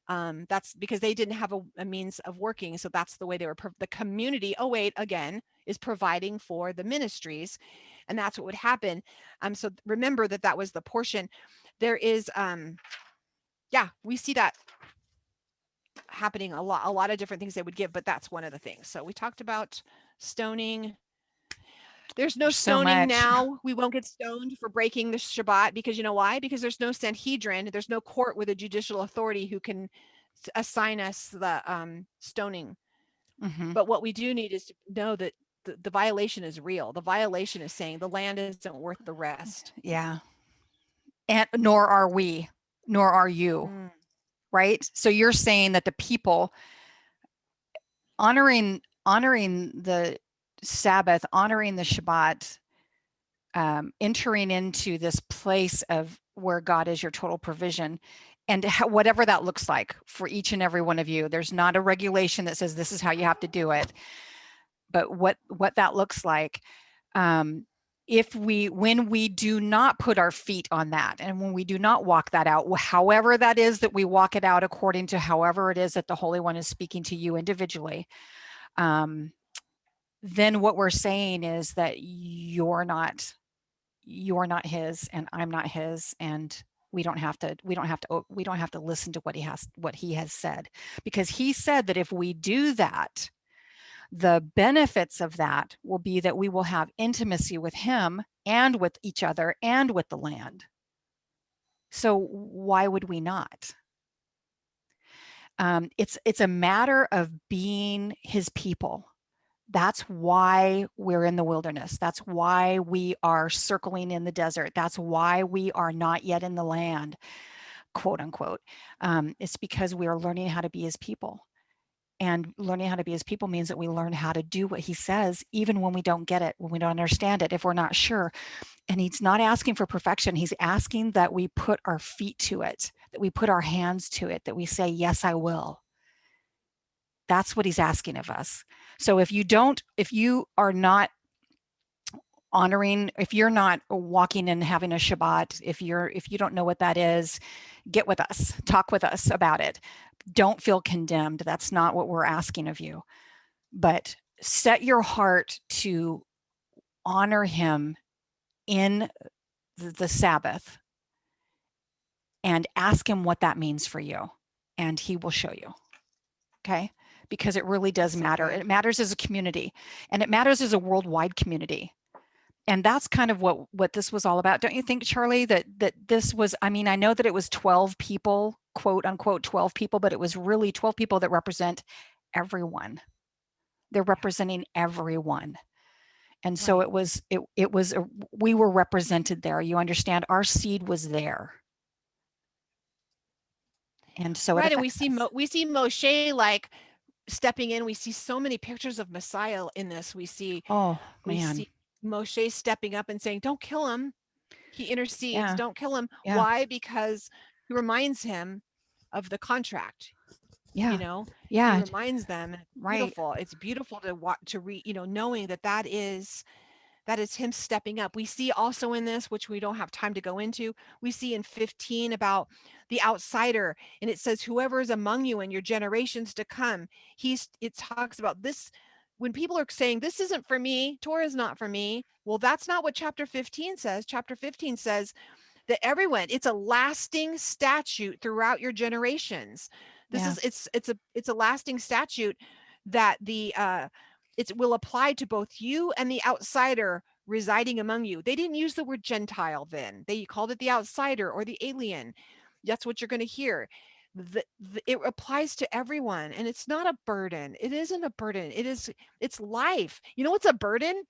that's because they didn't have a means of working. So that's the way they were, the community, again, is providing for the ministries. And that's what would happen. So remember that was the portion. There is, we see that happening a lot of different things they would give, but that's one of the things. So we talked about stoning. There's no stoning now. We won't get stoned for breaking the Shabbat because you know why? Because there's no Sanhedrin. There's no court with a judicial authority who can assign us the stoning. Mm-hmm. But what we do need is to know that the violation is real. The violation is saying the land isn't worth the rest. Yeah. And nor are we, nor are you. Right? So you're saying that the people honoring the Sabbath, honoring the Shabbat, entering into this place of where God is your total provision, and whatever that looks like for each and every one of you. There's not a regulation that says this is how you have to do it, but what that looks like. When we do not put our feet on that, and when we do not walk that out, however that is that we walk it out according to however it is that the Holy One is speaking to you individually, then what we're saying is that you're not his and I'm not his, and we don't have to listen to what he has said, because he said that if we do that, the benefits of that will be that we will have intimacy with him and with each other and with the land. So why would we not? It's a matter of being his people. That's why we're in the wilderness. That's why we are circling in the desert. That's why we are not yet in the land, quote unquote. It's because we are learning how to be his people. And learning how to be his people means that we learn how to do what he says, even when we don't get it, when we don't understand it, if we're not sure. And he's not asking for perfection. He's asking that we put our feet to it, that we put our hands to it, that we say, yes, I will. That's what he's asking of us. So if you are not honoring, if you're not walking and having a Shabbat, if you don't know what that is, get with us, talk with us about it. Don't feel condemned. That's not what we're asking of you. But set your heart to honor him in the Sabbath and ask him what that means for you, and he will show you. Okay? Because it really does matter. It matters as a community, and it matters as a worldwide community. And that's kind of what this was all about. Don't you think, Charlie, that this was, I mean, I know that it was 12 people, quote unquote 12 people, but it was really 12 people that represent everyone. They're representing everyone. And so it was we were represented there. You understand? Our seed was there. And so and we see Moshe like stepping in. We see so many pictures of Messiah in this. We see Moshe stepping up and saying, "Don't kill him." He intercedes, Yeah. "Don't kill him." Yeah. Why? Because he reminds him of the contract. Yeah. You know, he reminds them. Beautiful. It's beautiful to read, knowing that is him stepping up. We see also in this, which we don't have time to go into, we see in 15 about the outsider, and it says, "Whoever is among you in your generations to come." It talks about this. When people are saying, "This isn't for me, Torah is not for me," well, that's not what chapter 15 says. Chapter 15 says that everyone, it's a lasting statute throughout your generations. It's a lasting statute that it will apply to both you and the outsider residing among you. They didn't use the word Gentile then. They called it the outsider or the alien. That's what you're going to hear. It applies to everyone, and it's not a burden. It isn't a burden. It's life. You know what's a burden?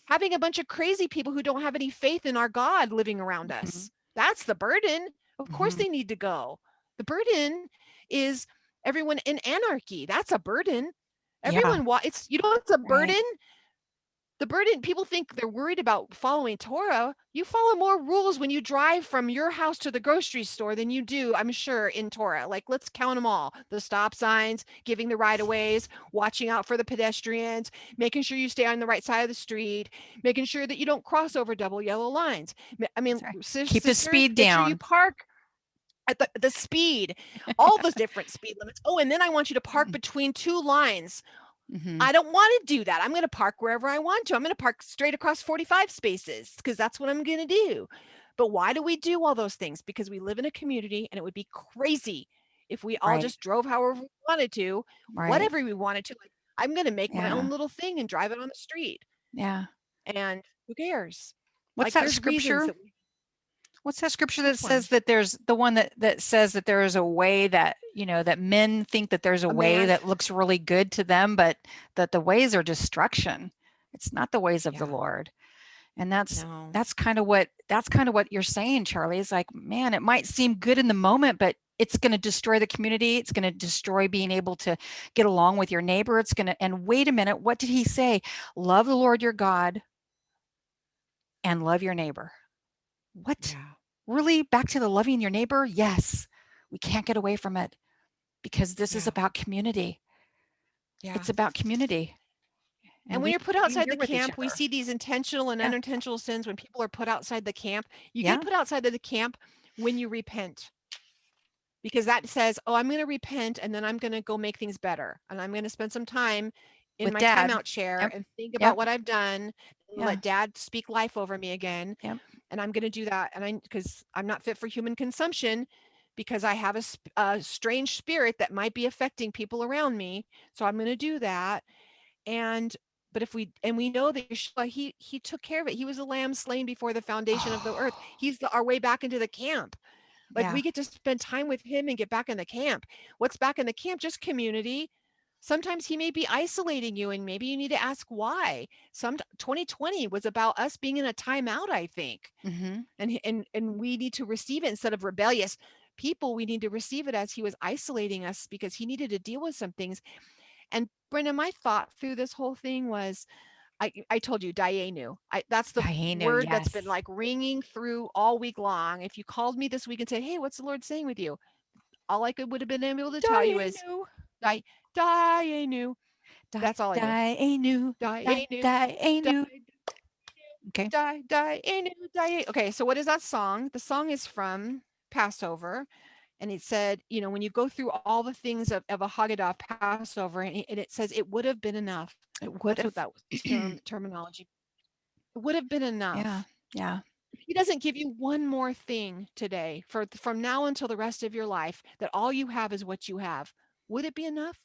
Having a bunch of crazy people who don't have any faith in our God living around us. That's the burden. Of course they need to go. The burden is everyone in anarchy. That's a burden. Everyone, it's a burden. The burden, people think they're worried about following Torah. You follow more rules when you drive from your house to the grocery store than you do, I'm sure, in Torah. Like, let's count them all. The stop signs, giving the right-of-ways, watching out for the pedestrians, making sure you stay on the right side of the street, making sure that you don't cross over double yellow lines. I mean, keep the speed down. Make sure you park at the speed, all those different speed limits. Oh, and then I want you to park between two lines. I don't want to do that. I'm going to park wherever I want to. I'm going to park straight across 45 spaces because that's what I'm going to do. But why do we do all those things? Because we live in a community, and it would be crazy if we all just drove however we wanted to, whatever we wanted to. Like, I'm going to make my own little thing and drive it on the street. Yeah. And who cares? What's that scripture? What's that scripture that says that there's the one that says that there is a way that, that men think that there's a way that looks really good to them, but that the ways are destruction. It's not the ways of the Lord. And that's kind of what you're saying, Charlie. Is like, man, it might seem good in the moment, but it's going to destroy the community. It's going to destroy being able to get along with your neighbor. And wait a minute, what did he say? Love the Lord your God and love your neighbor. What? Yeah. Really? Back to the loving your neighbor? Yes. We can't get away from it because this is about community. Yeah. It's about community. And when you're put outside the camp, we see these intentional and unintentional sins when people are put outside the camp. You get put outside of the camp when you repent. Because that says, "Oh, I'm going to repent, and then I'm going to go make things better. And I'm going to spend some time in my timeout chair and think about what I've done, and let Dad speak life over me again." And I'm going to do that. And because I'm not fit for human consumption, because I have a strange spirit that might be affecting people around me. So I'm going to do that. But we know that Yeshua, he took care of it. He was a lamb slain before the foundation of the earth. He's our way back into the camp. Like, we get to spend time with him and get back in the camp. What's back in the camp? Just community. Sometimes he may be isolating you, and maybe you need to ask why. 2020 was about us being in a timeout, I think. And we need to receive it instead of rebellious people. We need to receive it as he was isolating us because he needed to deal with some things. And Brenda, my thought through this whole thing was, I told you, Dayenu. That's the word that's been like ringing through all week long. If you called me this week and said, "Hey, what's the Lord saying with you?" All I would have been able to tell you is Dianu. Die, That's all I knew. die, a new, die, Dianu. die, a Die, new. Okay. Dianu, die. Okay, so what is that song? The song is from Passover. And it said, when you go through all the things of a Haggadah Passover, and it says it would have been enough. It would That's have. what that was terminology. It would have been Yeah. enough. Yeah. He doesn't give you one more thing today from now until the rest of your life that all you have is what you have. Would it be enough?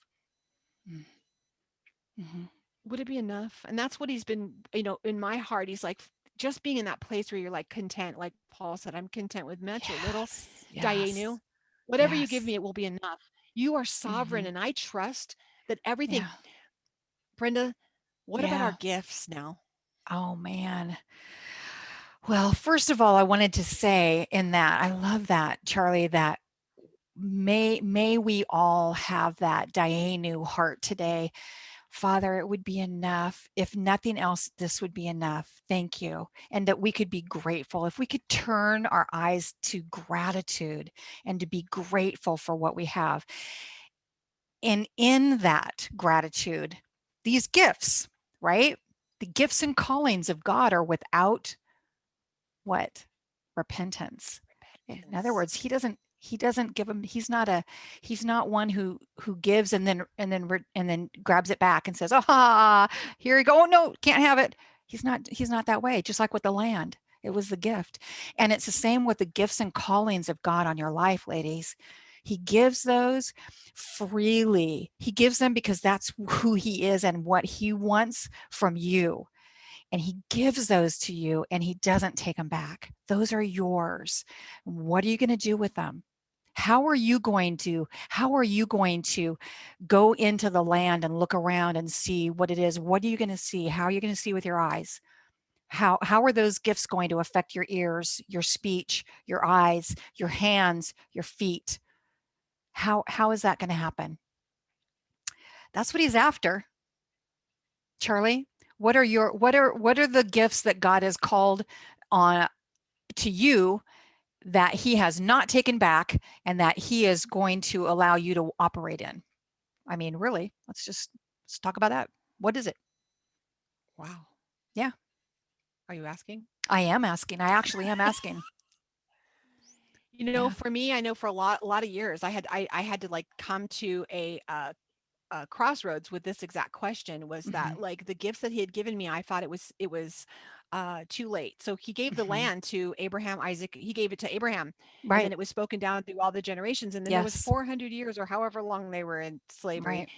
Mm-hmm. Would it be enough? And that's what he's been, in my heart. He's like, just being in that place where you're like content, like Paul said, I'm content with much or little. Yes. Dayenu, Yes. whatever you give Yes. me, it will be enough. You are sovereign, Mm-hmm. and I trust that everything. Yeah. Brenda, what about our Yeah. gifts now? Oh man. Well, first of all, I wanted to say in that I love that, Charlie, that may we all have that Dayenu heart today. Father, it would be enough. If nothing else, this would be enough. Thank you. And that we could be grateful. If we could turn our eyes to gratitude and to be grateful for what we have. And in that gratitude, these gifts, right? The gifts and callings of God are without what? Repentance. In other Repentance. words, he doesn't give him, he's not one who gives and then grabs it back and says, "Ah, here you go. Oh no, can't have it." He's not that way. Just like with the land, it was the gift. And it's the same with the gifts and callings of God on your life, ladies. He gives those freely. He gives them because that's who he is and what he wants from you, and he gives those to you and he doesn't take them back. Those are yours. What are you going to do with them? How are you going to go into the land and look around and see what it is? What are you going to see? How are you going to see with your eyes? How are those gifts going to affect your ears, your speech, your eyes, your hands, your feet? How is that going to happen? That's what he's after. Charlie, what are the gifts that God has called on to you that he has not taken back and that he is going to allow you to operate in? I mean, really, let's talk about that. What is it? Wow. Yeah, Are you asking? I am asking. I actually am asking. Yeah. For me, I know for a lot of years, I had to like come to a crossroads with this exact question. Was Hmm. that like the gifts that he had given me? I thought it was too late. So he gave the Hmm. land to Abraham, Isaac. He gave it to Abraham, and then Right. it was spoken down through all the generations. And then there was Yes. 400 years or however long they were in slavery Right.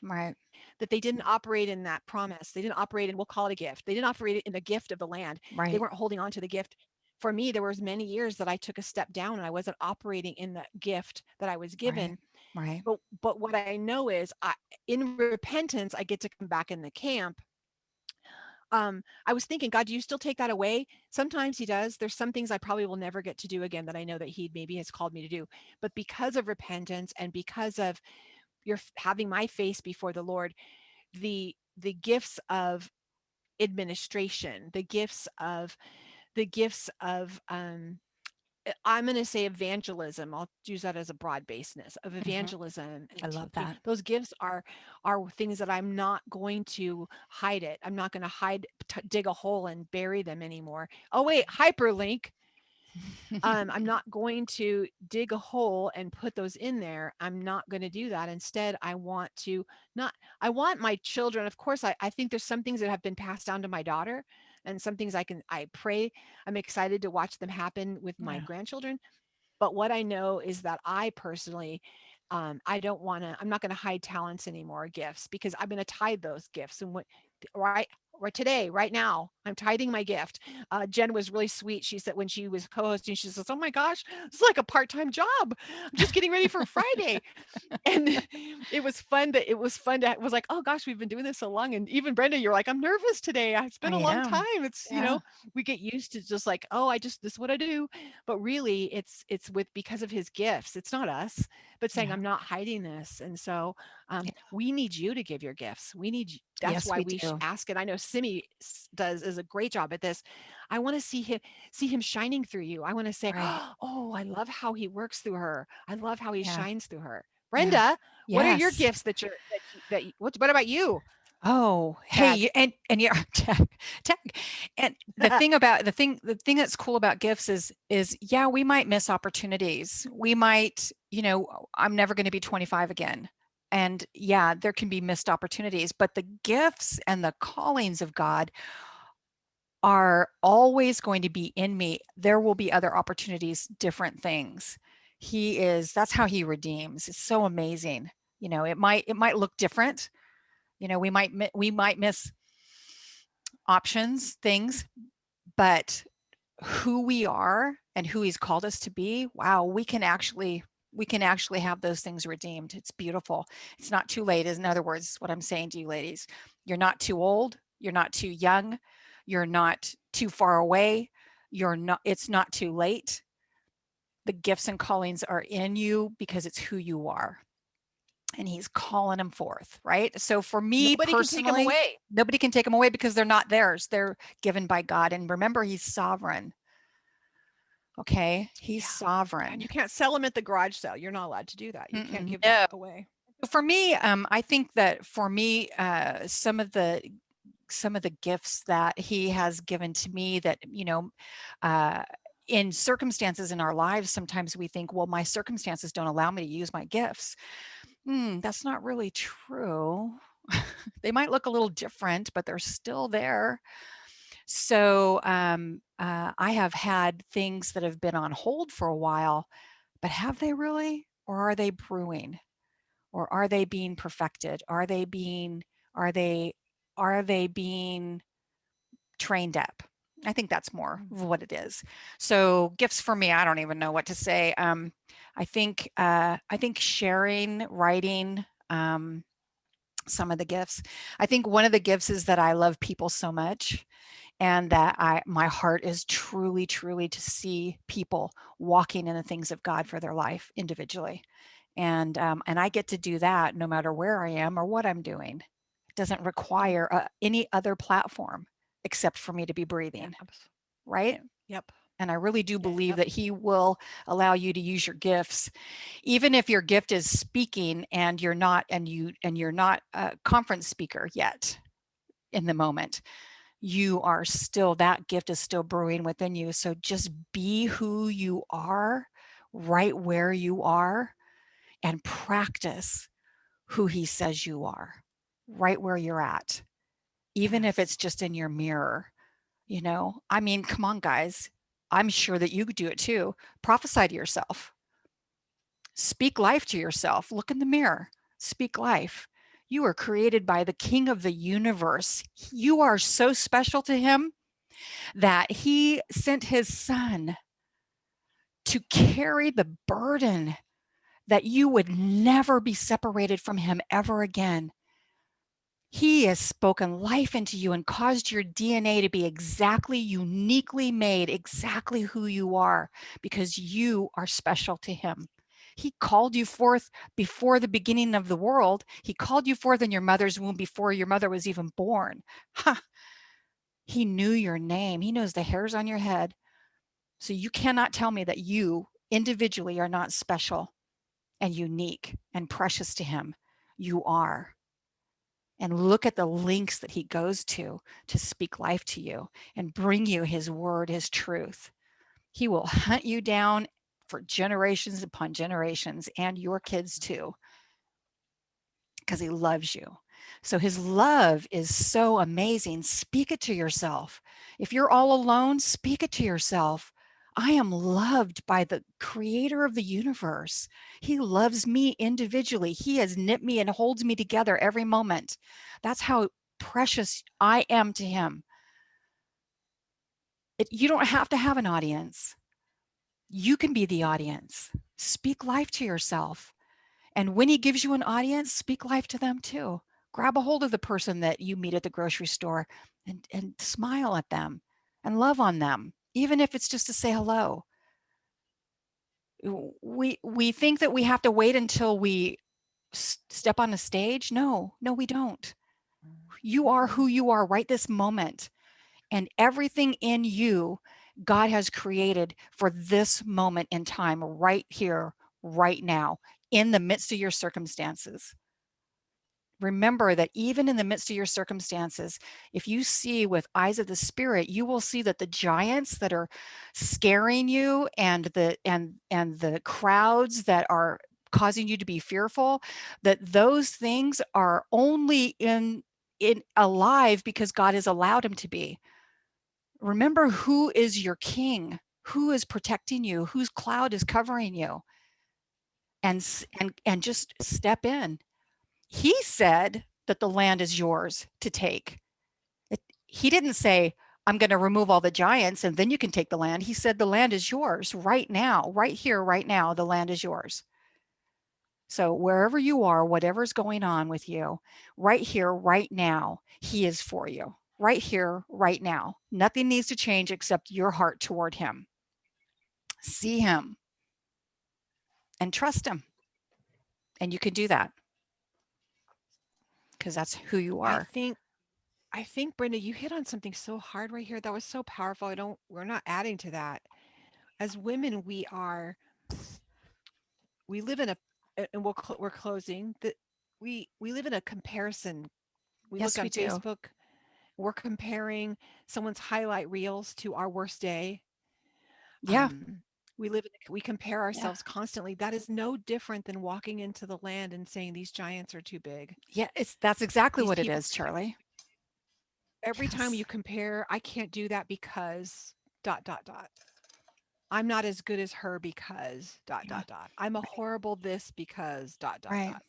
Right. that they didn't operate in that promise. They didn't operate in, we'll call it a gift. They didn't operate in the gift of the land. They Right. weren't holding on to the gift. For me, there was many years that I took a step down and I wasn't operating in the gift that I was Right. given. Right. But what I know is in repentance, I get to come back in the camp. I was thinking, God, do you still take that away? Sometimes he does. There's some things I probably will never get to do again that I know that he maybe has called me to do. But because of repentance and because of your having my face before the Lord, the gifts of administration, the gifts of I'm going to say evangelism. I'll use that as a broad baseness of Hmm. evangelism I and love teaching. that. Those gifts are things that I'm not going to hide it. I'm not going to dig a hole and bury them anymore. Oh wait, hyperlink. I'm not going to dig a hole and put those in there. I'm not going to do that. Instead, I want to not, I want my children, of course, I think there's some things that have been passed down to my daughter and some things I pray, I'm excited to watch them happen with my Yeah. grandchildren. But what I know is that I personally, I'm not going to hide talents anymore, gifts, because I'm going to tithe those gifts. And right today, right now, I'm tithing my gift. Jen was really sweet. She said when she was co-hosting, she says, "Oh my gosh, this is like a part-time job. I'm just getting ready for Friday." And it was fun to it was like, oh gosh, we've been doing this so long. And even Brenda, you're like, I'm nervous today. It's been I a long am. time. It's Yeah. we get used to just like, oh, this is what I do. But really it's with because of his gifts. It's not us, but saying Yeah. I'm not hiding this. And so Yeah. we need you to give your gifts. That's Yes, why we we do. ask it. I know Simi is a great job at this. I want to see him shining through you. I want to say, Right. oh, I love how he works through her. I love how he Yeah. shines through her. Brenda, what are your Yes. gifts what about you? Oh, Tag. hey, and yeah, tag. And the thing that's cool about gifts is yeah, we might miss opportunities. We might, I'm never going to be 25 again. And yeah, there can be missed opportunities, but the gifts and the callings of God are always going to be in me. There will be other opportunities, different things. That's how he redeems. It's so amazing. It might look different. We might miss options, things, but who we are and who he's called us to be, wow, we can actually have those things redeemed. It's beautiful. It's not too late, is in other words what I'm saying to you ladies. You're not too old, you're not too young, you're not too far away, it's not too late. The gifts and callings are in you because it's who you are. And he's calling them forth, right? So for me Nobody can take them personally, away. nobody can take them away because they're not theirs. They're given by God. And remember, he's sovereign. Okay, he's sovereign. And you can't sell them at the garage sale. You're not allowed to do that. You can't give No. that away. For me, I think that for me, some of the gifts that he has given to me that, in circumstances in our lives, sometimes we think, well, my circumstances don't allow me to use my gifts. That's not really true. They might look a little different, but they're still there. So I have had things that have been on hold for a while, but have they really? Or are they brewing? Or are they being perfected? Are they being trained up? I think that's more of what it is. So gifts for me, I don't even know what to say. I think sharing, writing, some of the gifts. I think one of the gifts is that I love people so much, and that my heart is truly, truly to see people walking in the things of God for their life individually. And I get to do that no matter where I am or what I'm doing. It doesn't require any other platform except for me to be breathing, right? Yep. And I really do believe that he will allow you to use your gifts, even if your gift is speaking and you're not a conference speaker yet in the moment. You are still, that gift is still brewing within you. So just be who you are right where you are and practice who he says you are right where you're at, even if it's just in your mirror. I mean, come on, guys. I'm sure that you could do it too. Prophesy to yourself. Speak life to yourself. Look in the mirror. Speak life. You are created by the King of the universe. You are so special to him that he sent his son to carry the burden that you would never be separated from him ever again. He has spoken life into you and caused your DNA to be exactly, uniquely made, exactly who you are, because you are special to him. He called you forth before the beginning of the world. He called you forth in your mother's womb before your mother was even born. Ha! He knew your name. He knows the hairs on your head. So you cannot tell me that you individually are not special and unique and precious to him. You are. And look at the links that he goes to speak life to you and bring you his word, his truth. He will hunt you down for generations upon generations, and your kids too, because he loves you. So his love is so amazing. Speak it to yourself. If you're all alone, speak it to yourself. I am loved by the creator of the universe. He loves me individually. He has knit me and holds me together every moment. That's how precious I am to him. You don't have to have an audience. You can be the audience. Speak life to yourself. And when he gives you an audience, speak life to them too. Grab a hold of the person that you meet at the grocery store and smile at them and love on them, even if it's just to say hello. We think that we have to wait until we step on a stage. No, we don't. You are who you are right this moment. And everything in you, God has created for this moment in time, right here, right now. in the midst of your circumstances. Remember that even in the midst of your circumstances, if you see with eyes of the Spirit, you will see that the giants that are scaring you and the crowds that are causing you to be fearful, that those things are only in alive because God has allowed them to be. Remember who is your king, who is protecting you, whose cloud is covering you, and just step in. He said that the land is yours to take. He didn't say, I'm going to remove all the giants and then you can take the land. He said the land is yours right now, right here, right now. The land is yours. So wherever you are, whatever's going on with you, right here, right now, he is for you. Right here, right now. Nothing needs to change except your heart toward him. See him and trust him. And you can do that because that's who you are. I think Brenda, you hit on something so hard right here. That was so powerful. We're not adding to that. As women, we live in a, and we're closing that we live in a comparison. We look Yes, we on do. Facebook, we're comparing someone's highlight reels to our worst day. Yeah. We compare Yeah. ourselves constantly. That is no different than walking into the land and saying these giants are too big. Yeah. That's exactly These what it people, is, Charlie. every time Yes. you compare, I can't do that because dot dot dot. I'm not as good as her because dot Yeah. dot dot. I'm a horrible this because dot dot Right. dot.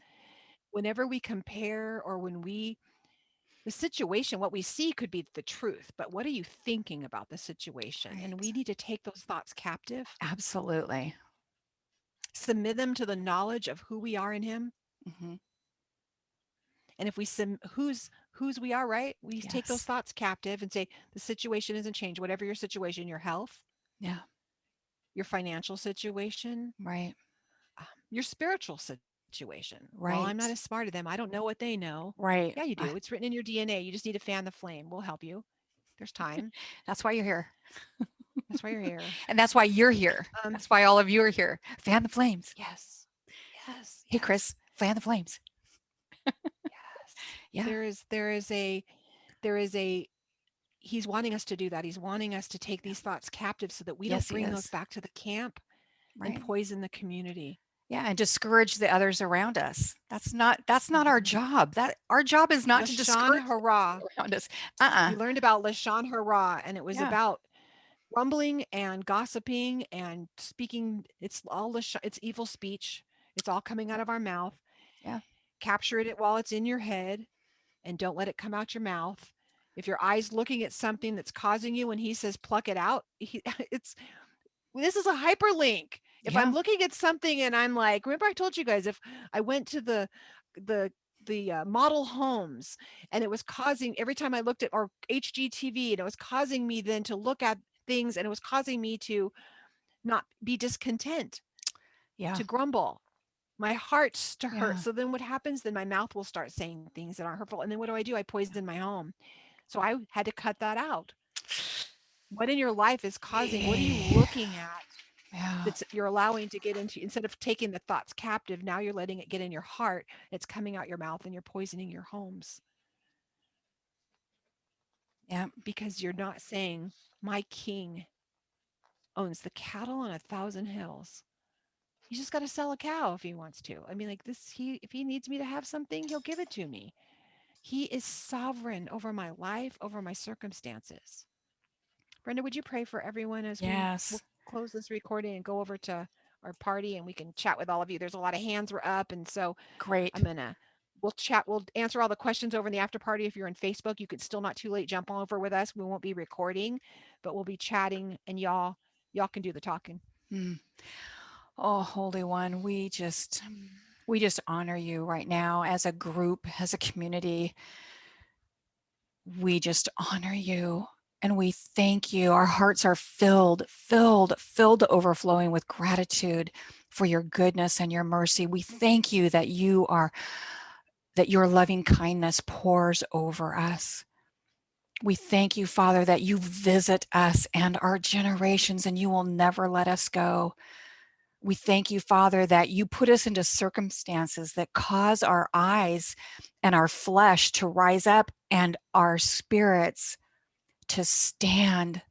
Whenever we compare or the situation, what we see could be the truth, but what are you thinking about the situation? And we Right. need to take those thoughts captive, Absolutely. submit them to the knowledge of who we are in him. Mm-hmm. And if whose we are, right? We take those Yes. thoughts captive and say the situation isn't changed, whatever your situation, your health, Yeah. your financial situation, Right. your spiritual situation. Well, I'm not as Right. smart as them. I don't know what they know. Right. Yeah, you do. It's written in your DNA. You just need to fan the flame. We'll help you. There's time. That's why you're here. That's why you're here. And that's why you're here. That's why all of you are here. Fan the flames. Yes. Yes. Hey, Yes. Chris, fan the flames. Yes. Yeah. There is a he's wanting us to do that. He's wanting us to take Yeah. these thoughts captive so that we don't Yes, he bring those is. back to the camp and Right. poison the community. Yeah, and discourage the others around us. That's not our Mhm. job. That our job is not to Lashon discourage hara. around us. Uh-uh. We learned about Lashon hara, and it was Yeah. about grumbling and gossiping and speaking. It's all it's evil speech. It's all coming out of our mouth. Yeah. Capture it while it's in your head, and don't let it come out your mouth. If your eye's looking at something that's causing you, when he says pluck it out, it's this is a hyperlink. If I'm Yeah. looking at something and I'm like, remember I told you guys, if I went to the model homes and it was causing every time I looked at or HGTV and it was causing me then to look at things and it was causing me to not be discontent, Yeah. to grumble. My heart to hurt. Yeah. So then what happens? Then my mouth will start saying things that aren't hurtful. And then what do? I poison my home. So I had to cut that out. What in your life is causing? What are you looking at? Yeah. That's you're allowing to get into instead of taking the thoughts captive, now you're letting it get in your heart. It's coming out your mouth and you're poisoning your homes Yeah. because you're not saying, my king owns the cattle on 1,000 hills. He's just got to sell a cow if he wants to. I mean, like this, if he needs me to have something, he'll give it to me. He is sovereign over my life, over my circumstances. Brenda, would you pray for everyone as we'll Yes. close this recording and go over to our party and we can chat with all of you. There's a lot of hands were up, and so Great. we'll chat. We'll answer all the questions over in the after party. If you're on Facebook, you can still not too late jump on over with us. We won't be recording, but we'll be chatting, and y'all can do the talking. Mm. Oh, Holy One, we just honor you right now as a group, as a community. We just honor you and we thank you. Our hearts are filled to overflowing with gratitude for your goodness and your mercy. We thank you that that your loving kindness pours over us. We thank you, Father, that you visit us and our generations and you will never let us go. We thank you, Father, that you put us into circumstances that cause our eyes and our flesh to rise up and our spirits to stand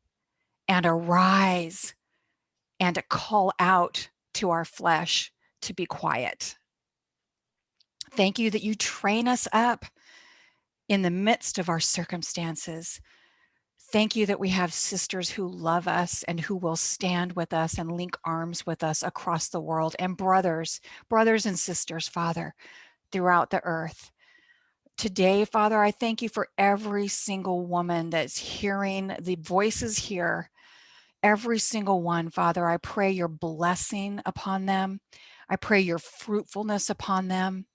and arise and to call out to our flesh to be quiet. Thank you that you train us up in the midst of our circumstances. Thank you that we have sisters who love us and who will stand with us and link arms with us across the world, and brothers and sisters, Father, throughout the earth. Today, Father, I thank you for every single woman that's hearing the voices here. Every single one, Father, I pray your blessing upon them. I pray your fruitfulness upon them.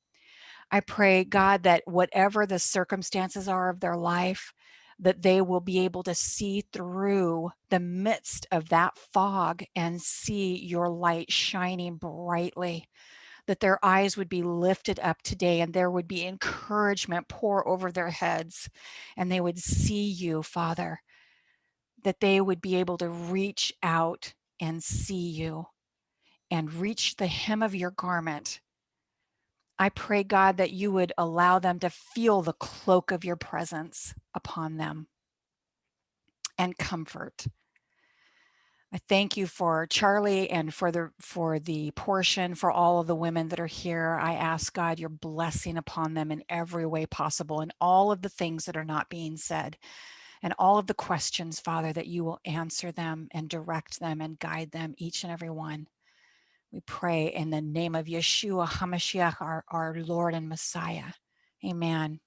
I pray, God, that whatever the circumstances are of their life, that they will be able to see through the midst of that fog and see your light shining brightly, that their eyes would be lifted up today and there would be encouragement pour over their heads, and they would see you, Father, that they would be able to reach out and see you and reach the hem of your garment. I pray, God, that you would allow them to feel the cloak of your presence upon them and comfort. I thank you for Charlie and for the portion, for all of the women that are here. I ask, God, your blessing upon them in every way possible, and all of the things that are not being said, and all of the questions, Father, that you will answer them and direct them and guide them, each and every one. We pray in the name of Yeshua HaMashiach, our Lord and Messiah. Amen.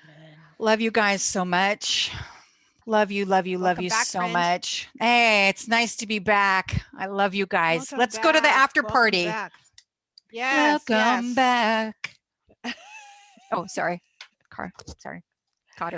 Amen. Love you guys so much. Love you Welcome back, so friend. much. Hey, it's nice to be back. I love you guys. Welcome Let's go to the back. after Welcome party. back. Yes. Welcome yes. back. Oh, sorry. Sorry.